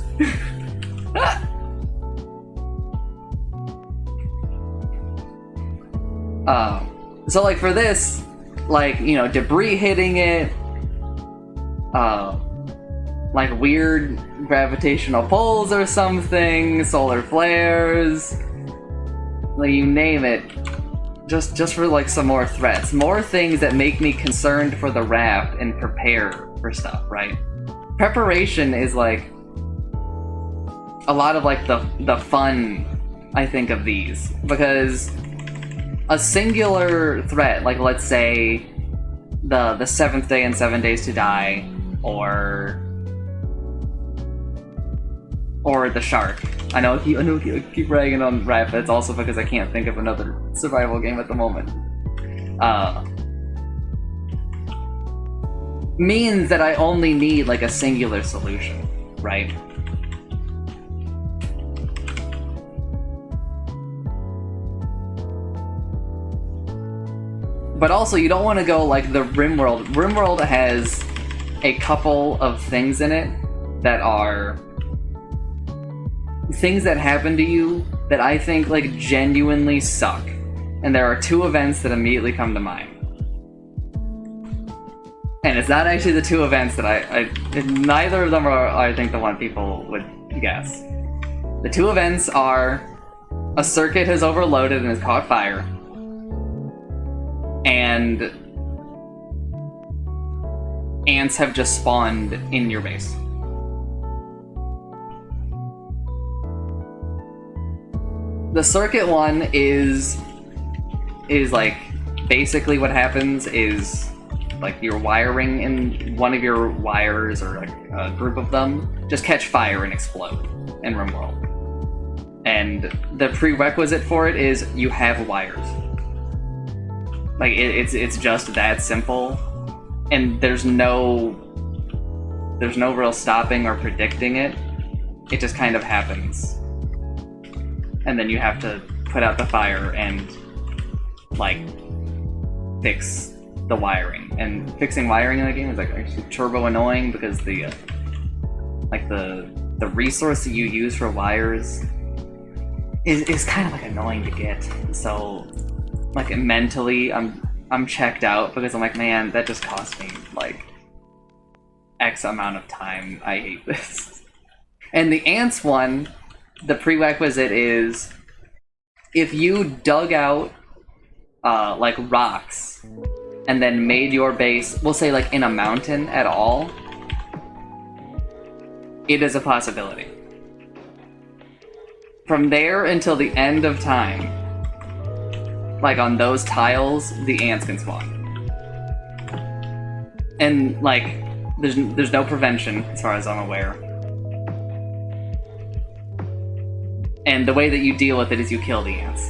So like for this, like, you know, debris hitting it, like weird gravitational pulls or something, solar flares, like you name it, just for like some more threats, more things that make me concerned for the raft and prepare for stuff, right? Preparation is like a lot of like the fun, I think, of these, because a singular threat, like let's say the seventh day and 7 days to die, or the shark. I know I keep ragging on Raft, but it's also because I can't think of another survival game at the moment. Means that I only need like a singular solution, right? But also, you don't want to go like the RimWorld. RimWorld has a couple of things in it that are things that happen to you that I think like genuinely suck. And there are two events that immediately come to mind. And it's not actually the two events that neither of them are, I think, the one people would guess. The two events are a circuit has overloaded and has caught fire, and ants have just spawned in your base. The circuit one is like basically what happens is like your wiring in one of your wires or like a group of them just catch fire and explode in RimWorld. And the prerequisite for it is you have wires. Like it's just that simple, and there's no real stopping or predicting it. It just kind of happens, and then you have to put out the fire and like fix the wiring. And fixing wiring in the game is like actually turbo annoying because the resource that you use for wires is kind of like annoying to get. So like mentally I'm checked out because I'm like, man, that just cost me like X amount of time. I hate this. And the ants one, the prerequisite is if you dug out like rocks and then made your base, we'll say like in a mountain at all, it is a possibility. From there until the end of time, like on those tiles, the ants can spawn. And like, there's no prevention as far as I'm aware. And the way that you deal with it is you kill the ants.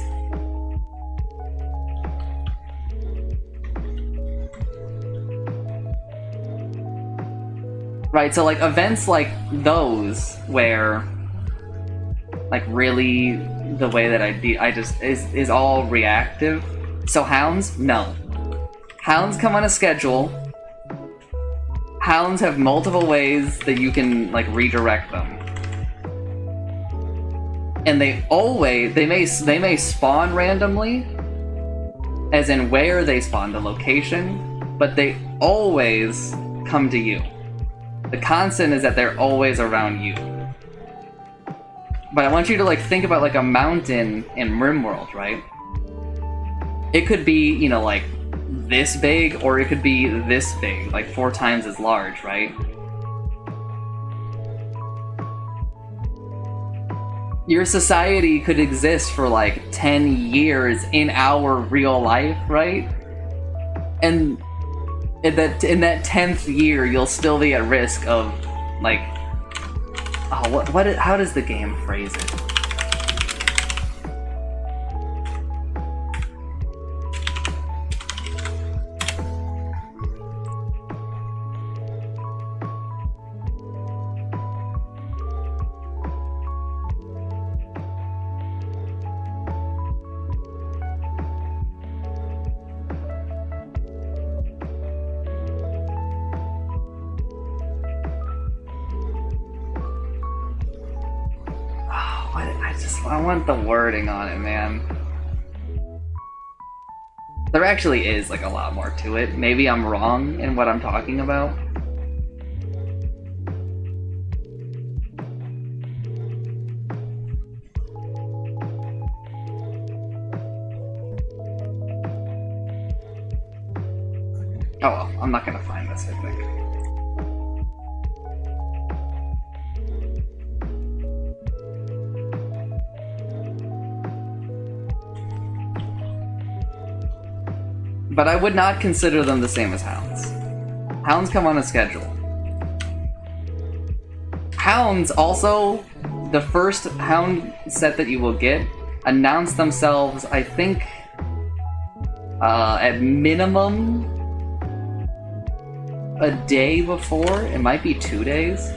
Right, so like events like those where like really the way that I just is all reactive. So hounds, no. Hounds come on a schedule. Hounds have multiple ways that you can like redirect them. And they may spawn randomly, as in where they spawn, the location, but they always come to you. The constant is that they're always around you. But I want you to like think about like a mountain in RimWorld, right? It could be, you know, like this big, or it could be this big, like 4 times as large, right? Your society could exist for like 10 years in our real life, right? And in that 10th year, you'll still be at risk of like, oh, how does the game phrase it? I want the wording on it, man. There actually is like a lot more to it. Maybe I'm wrong in what I'm talking about. Oh well, I'm not gonna find this, I think. But I would not consider them the same as hounds. Hounds come on a schedule. Hounds also, the first hound set that you will get, announce themselves, I think, at minimum a day before. It might be 2 days.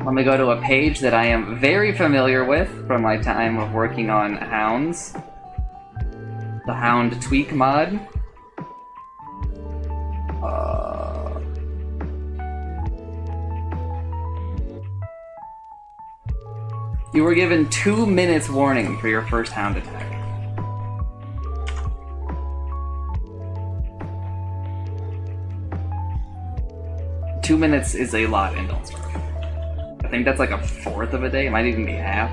Let me go to a page that I am very familiar with from my time of working on hounds. The Hound Tweak mod. You were given 2 minutes warning for your first hound attack. Two minutes is a lot in Don't Starve. I think that's like a fourth of a day. It might even be half.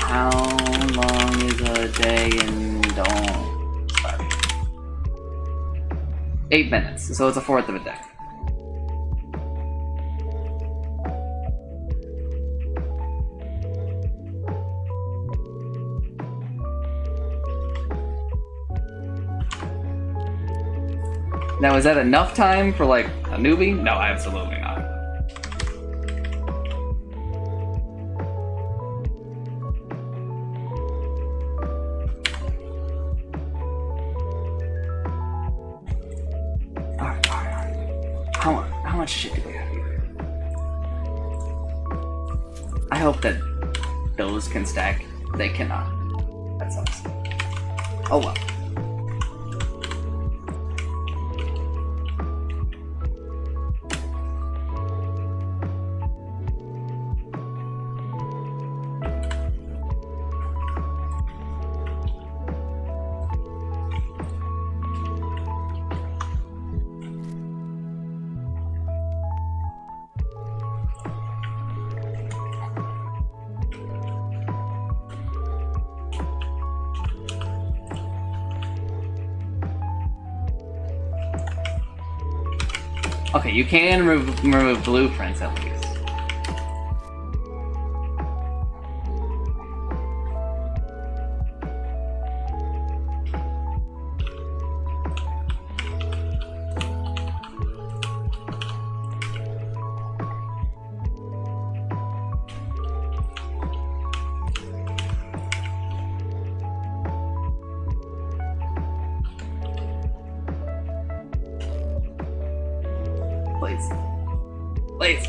How long is a day in Don't Starve? 8 minutes, so it's a fourth of a day. Now, is that enough time for, like, a newbie? No, absolutely not. Alright. How much shit do we have here? I hope that those can stack. They cannot. That sucks. Oh well. Okay, you can remove blueprints at least. Please.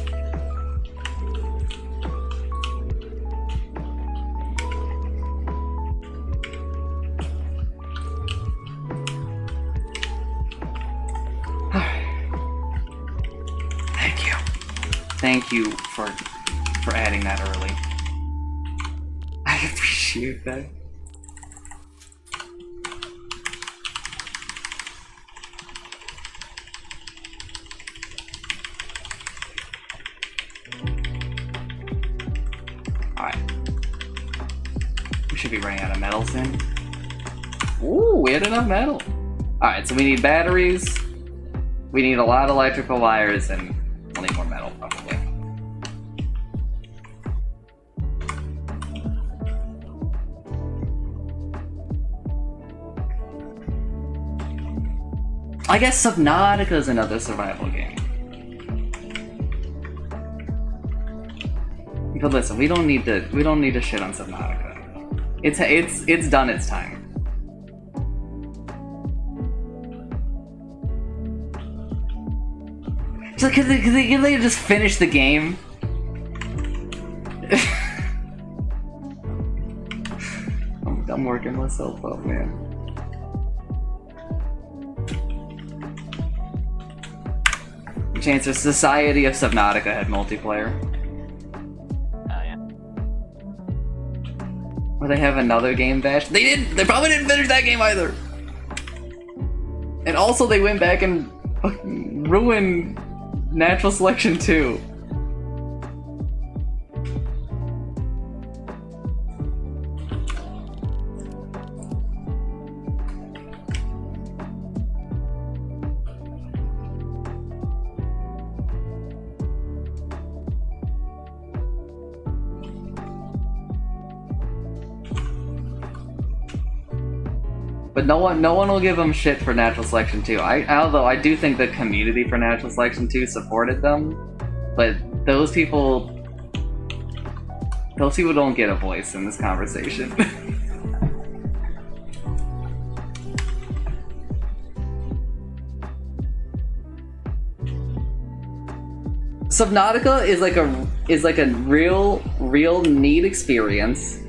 Thank you for adding that early. I appreciate that. Alright. We should be running out of metal soon. Ooh, we had enough metal. Alright, so we need batteries. We need a lot of electrical wires, and we'll need more metal, probably. I guess Subnautica is another survival game. But listen, we don't need to shit on Subnautica. It's done its time. So could they just finish the game? I'm working myself up, man. Chances Society of Subnautica had multiplayer. Oh yeah. Or they have another game bash. They didn't. They probably didn't finish that game either. And also, they went back and ruined Natural Selection 2. But no one will give them shit for Natural Selection 2. Although I do think the community for Natural Selection 2 supported them, but those people don't get a voice in this conversation. Subnautica is like a real neat experience.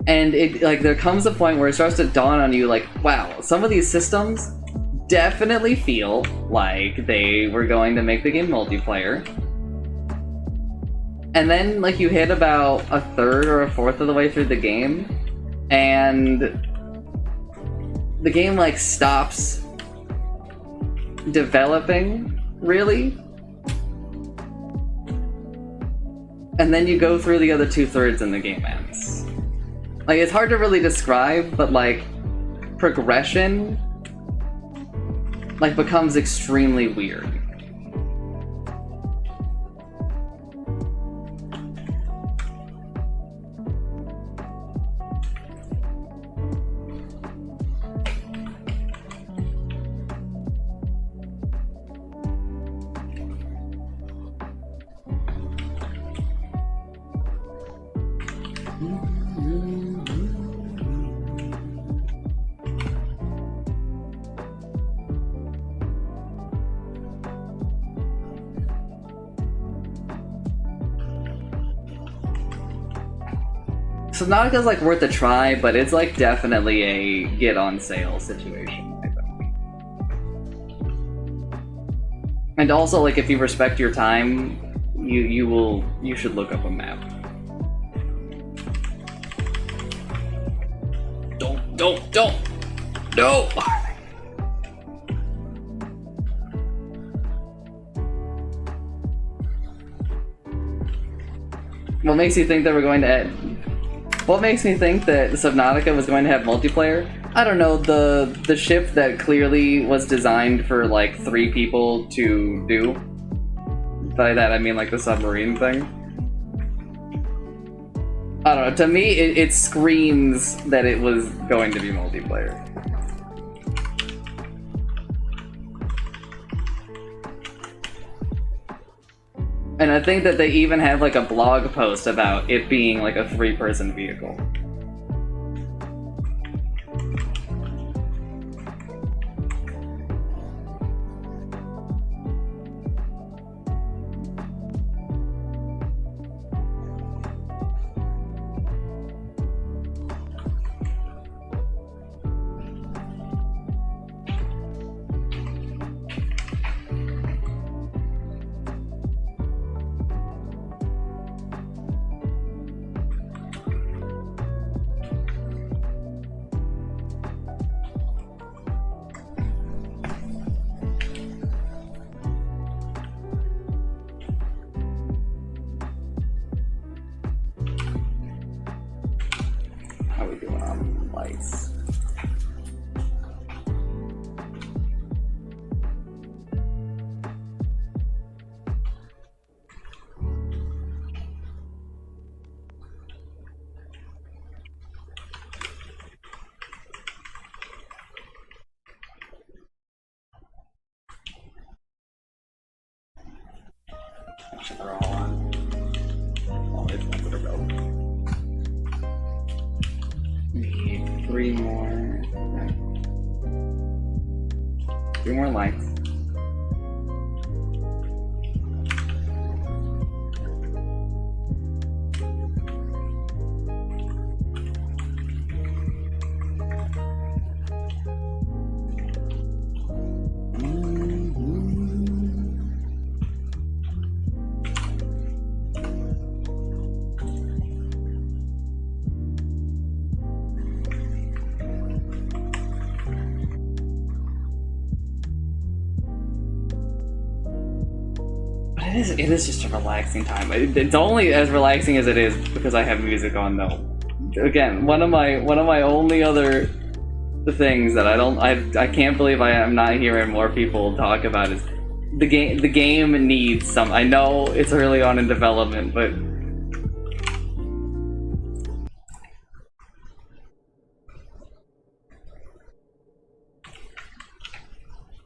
And it there comes a point where it starts to dawn on you like, wow, some of these systems definitely feel like they were going to make the game multiplayer. And then you hit about a third or a fourth of the way through the game, and the game stops developing, really. And then you go through the other 2/3 and the game ends. It's hard to really describe, but progression becomes extremely weird. Subnautica's worth a try, but it's definitely a get on sale situation, I think. And also if you respect your time, you should look up a map. Don't no. What makes you think that we're going to add? What makes me think that Subnautica was going to have multiplayer? I don't know, the ship that clearly was designed for 3 people to do. By that I mean the submarine thing. I don't know, to me it screams that it was going to be multiplayer. And I think that they even have a blog post about it being a 3-person vehicle. gosh, they're all on. All these ones that are broke. Need 3 more. Okay. 3 more lights. It is just a relaxing time. It's only as relaxing as it is because I have music on though. Again, one of my only other things that I can't believe I am not hearing more people talk about is the game. The game needs some. I know it's early on in development, but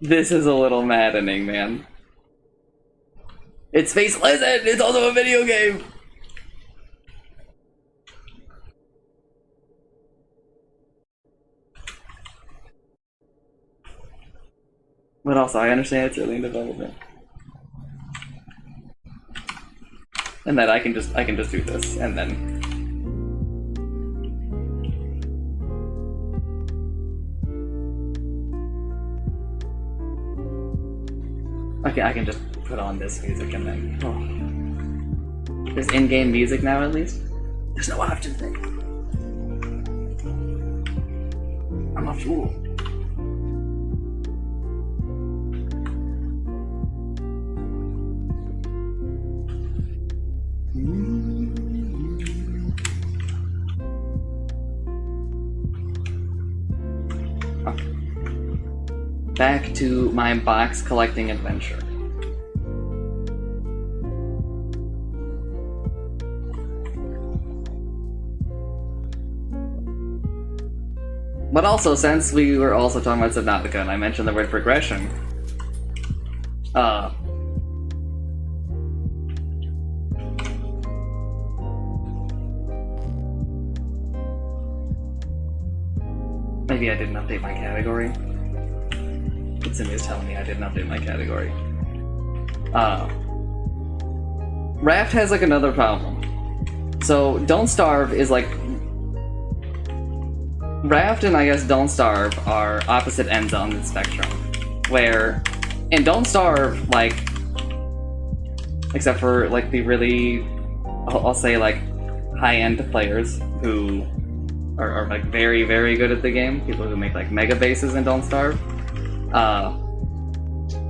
this is a little maddening, man. It's Space Lizard! It's also a video game! But also, I understand it's early in development. And that I can just do this, and then... Okay, I can just put on this music and then... Oh. There's in-game music now, at least? There's no option thing. I'm a fool. Back to my box collecting adventure. But also, since we were also talking about Subnautica and I mentioned the word progression, maybe I didn't update my category. Simi's telling me I didn't update my category. Raft has like another problem. So Don't Starve is like Raft and I guess Don't Starve are opposite ends on the spectrum. Where in Don't Starve, like, except for like the really, I'll say like high-end players who are like very, very good at the game, people who make like mega bases in Don't Starve.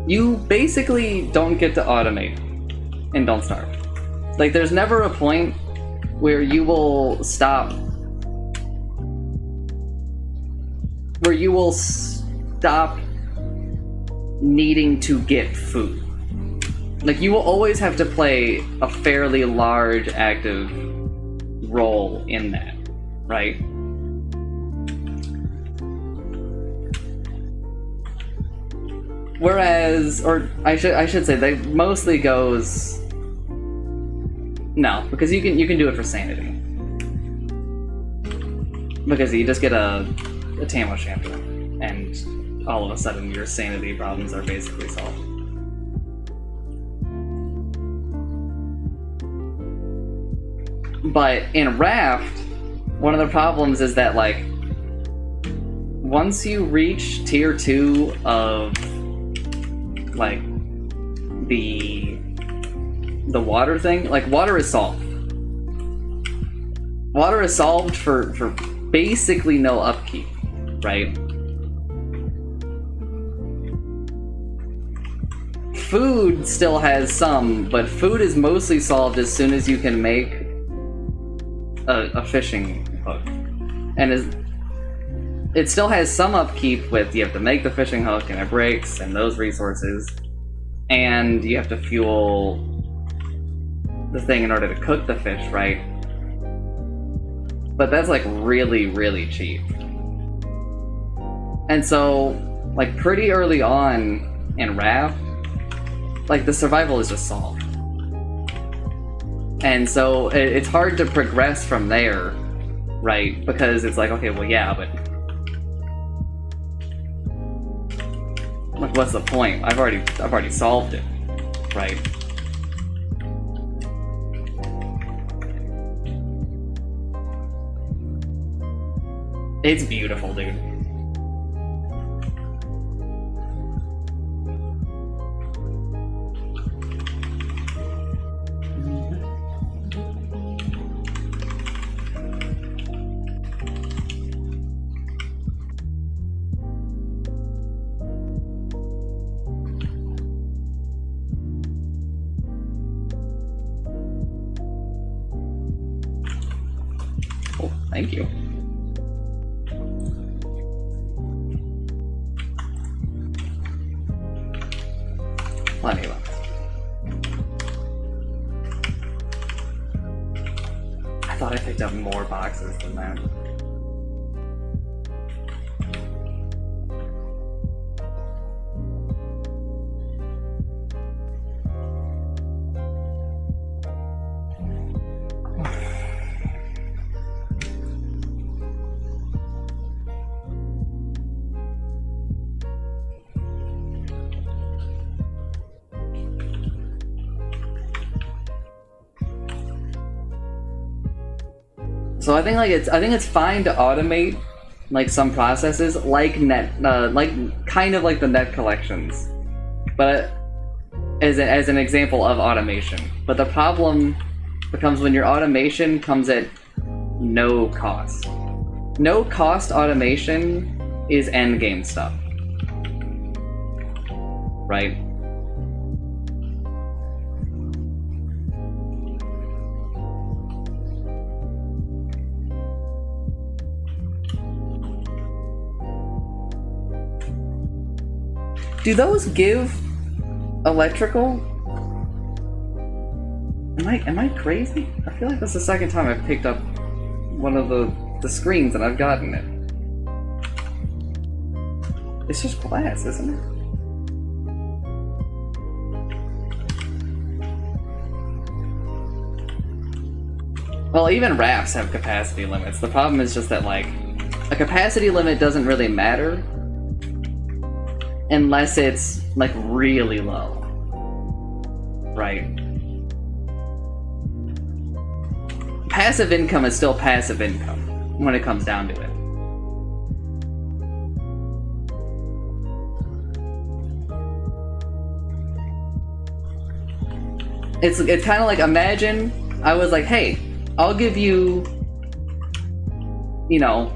You basically don't get to automate in Don't Starve. Like, there's never a point where you will stop needing to get food. Like, you will always have to play a fairly large active role in that, right? Whereas, or I should say, that mostly goes. No, because you can do it for sanity. Because you just get a Tamo champion, and all of a sudden your sanity problems are basically solved. But in Raft, one of the problems is that, like, once you reach tier 2 of like the water thing, like, water is solved. Water is solved for basically no upkeep, right? Food still has some, but food is mostly solved as soon as you can make a fishing hook. And it still has some upkeep with, you have to make the fishing hook and it breaks and those resources, and you have to fuel the thing in order to cook the fish, right? But that's like really, really cheap. And so, like, pretty early on in Raft, like, the survival is just solved. And so it's hard to progress from there, right? Because it's like, okay, well, yeah, but like, what's the point? I've already solved it, right? It's beautiful, dude. Oh, thank you. Plenty left. I thought I picked up more boxes than that. So I think it's fine to automate like some processes like kind of like the net collections, but as an example of automation. But the problem becomes when your automation comes at no cost. No cost automation is endgame stuff, right? Do those give electrical? Am I crazy? I feel like that's the second time I've picked up one of the screens and I've gotten it. It's just glass, isn't it? Well, even wraps have capacity limits. The problem is just that, like, a capacity limit doesn't really matter unless it's, like, really low. Right? Passive income is still passive income when it comes down to it. It's kind of like, imagine I was like, hey, I'll give you, you know,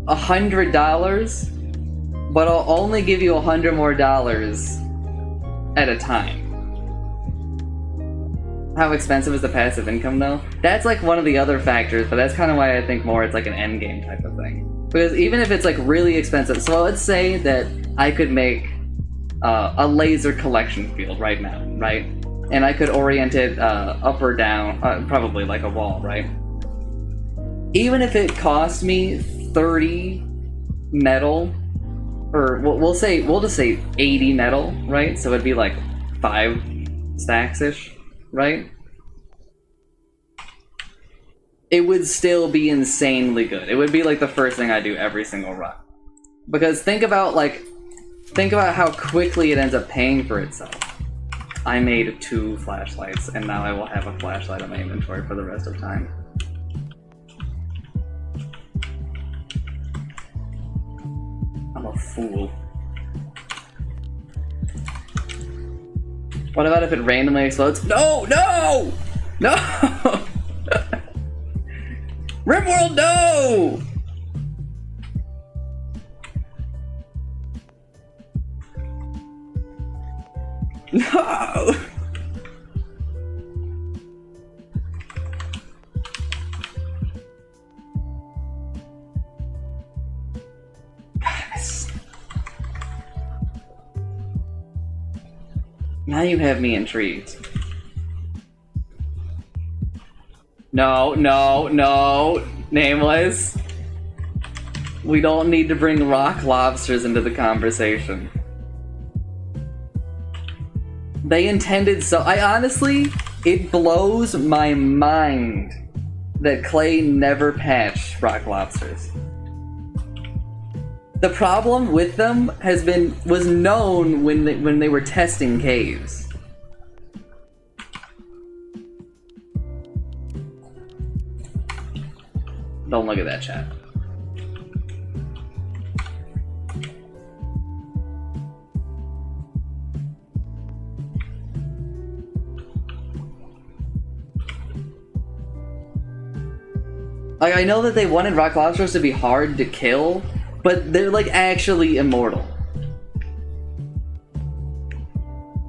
$100, but I'll only give you $100 more at a time. How expensive is the passive income, though? That's like one of the other factors, but that's kind of why I think more it's like an end game type of thing. Because even if it's like really expensive, so let's say that I could make a laser collection field right now, right? And I could orient it up or down, probably like a wall, right? Even if it cost me 30 metal, or we'll just say 80 metal, right? So it'd be like 5 stacks-ish, right? It would still be insanely good. It would be like the first thing I do every single run. Because think about how quickly it ends up paying for itself. I made 2 flashlights, and now I will have a flashlight in my inventory for the rest of time. I'm a fool. What about if it randomly explodes? No! No! No! RimWorld, no! No! Yes. Now you have me intrigued. No, no, no, Nameless. We don't need to bring rock lobsters into the conversation. They intended so. I honestly It blows my mind that Clay never patched rock lobsters. The problem with them was known when they were testing caves. Don't look at that chat. Like, I know that they wanted rock lobsters to be hard to kill, but they're like actually immortal.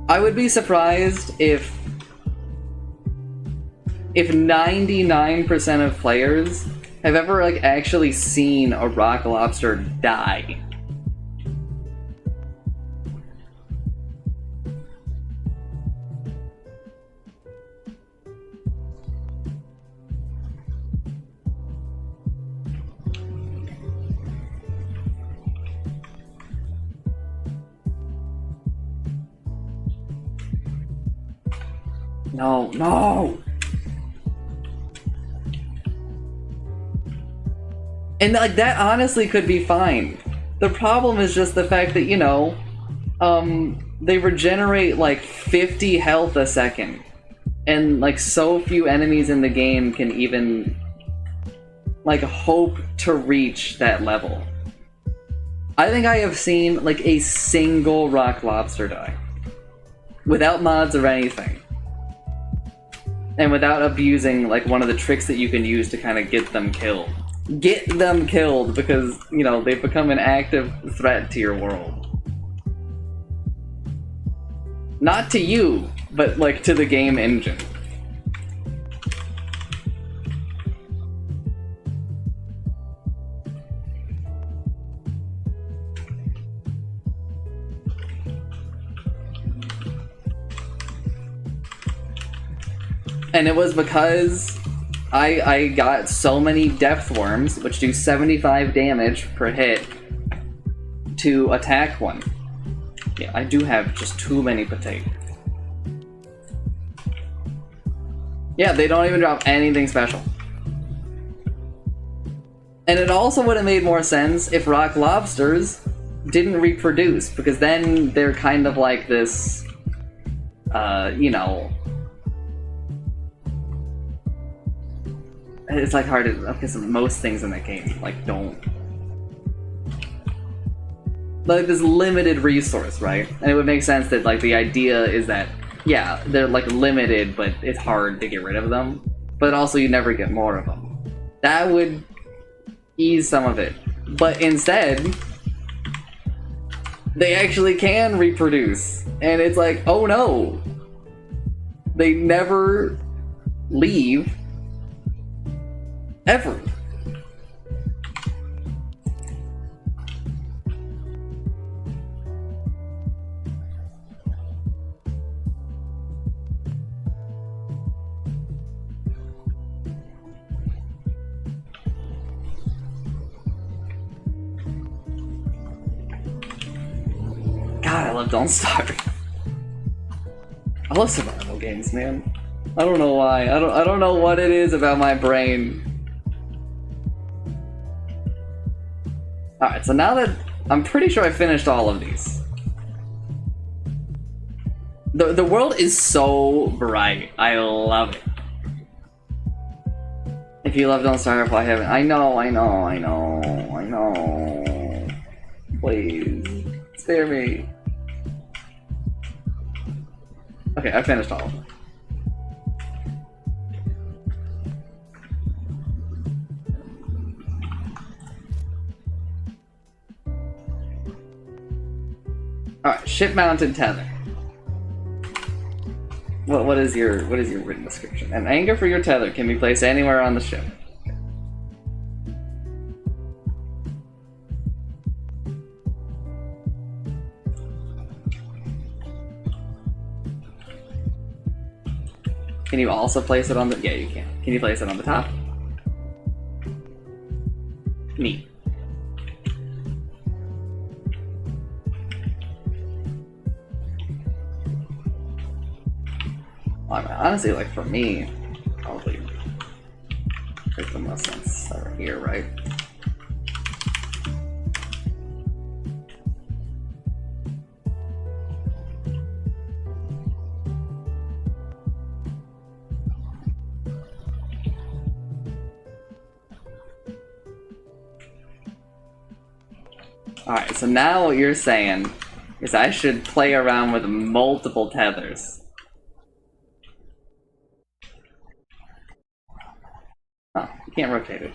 I would be surprised if 99% of players have ever like actually seen a rock lobster die. No, no! And like that honestly could be fine. The problem is just the fact that, you know, they regenerate like 50 health a second. And like so few enemies in the game can even like hope to reach that level. I think I have seen like a single rock lobster die. Without mods or anything. And without abusing like one of the tricks that you can use to kind of get them killed. Get them killed because, you know, they've become an active threat to your world. Not to you, but like to the game engine. And it was because I got so many depth worms, which do 75 damage per hit, to attack one. Yeah, I do have just too many potatoes. Yeah, they don't even drop anything special. And it also would have made more sense if rock lobsters didn't reproduce, because then they're kind of like this, you know... It's like hard to, because most things in the game like don't, like this limited resource, right? And it would make sense that like the idea is that, yeah, they're like limited, but it's hard to get rid of them. But also you never get more of them. That would ease some of it. But instead, they actually can reproduce. And it's like, oh no! They never leave. Ever. God, I love Don't Starve. I love survival games, man. I don't know why. I don't know what it is about my brain. Alright, so now that I'm pretty sure I finished all of these. The world is so bright. I love it. If you love Don't Starve, I haven't. I know. Please, spare me. Okay, I finished all of them. Alright, ship-mounted tether. What is your written description? An anchor for your tether can be placed anywhere on the ship. Can you also place it on the... Yeah, you can. Can you place it on the top? Neat. I mean, honestly, like for me, probably makes the most sense over here, right? Alright, so now what you're saying is I should play around with multiple tethers. Oh, you can't rotate it.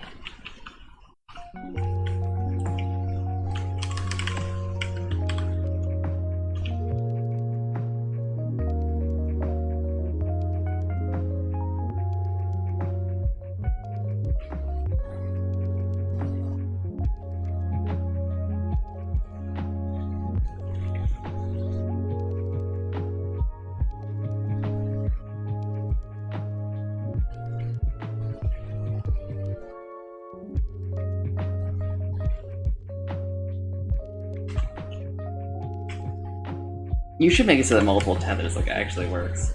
You should make it so that multiple tethers like actually works.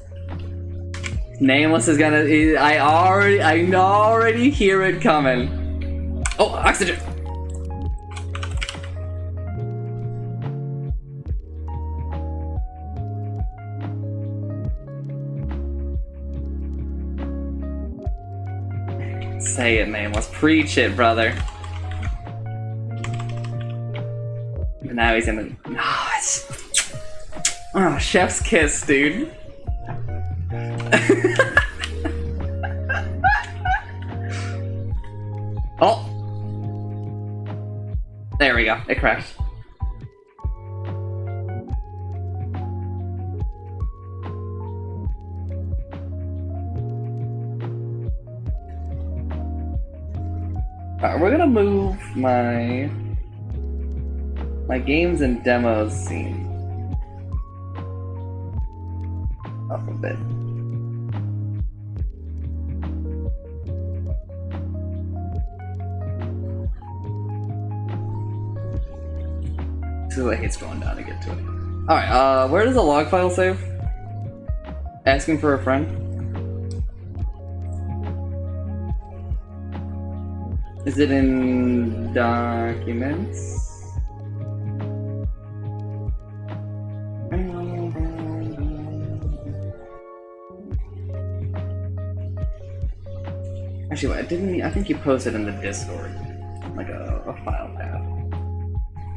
Nameless is gonna. I already hear it coming. Oh, oxygen. Say it, Nameless. Preach it, brother. And now he's gonna. Oh, chef's kiss, dude. Oh! There we go, it crashed. Alright, we're gonna move my games and demos scene up a bit. So it hates going down to get to it. Alright, where does the log file save? Asking for a friend? Is it in documents? Actually, I think you posted in the Discord, like a file path.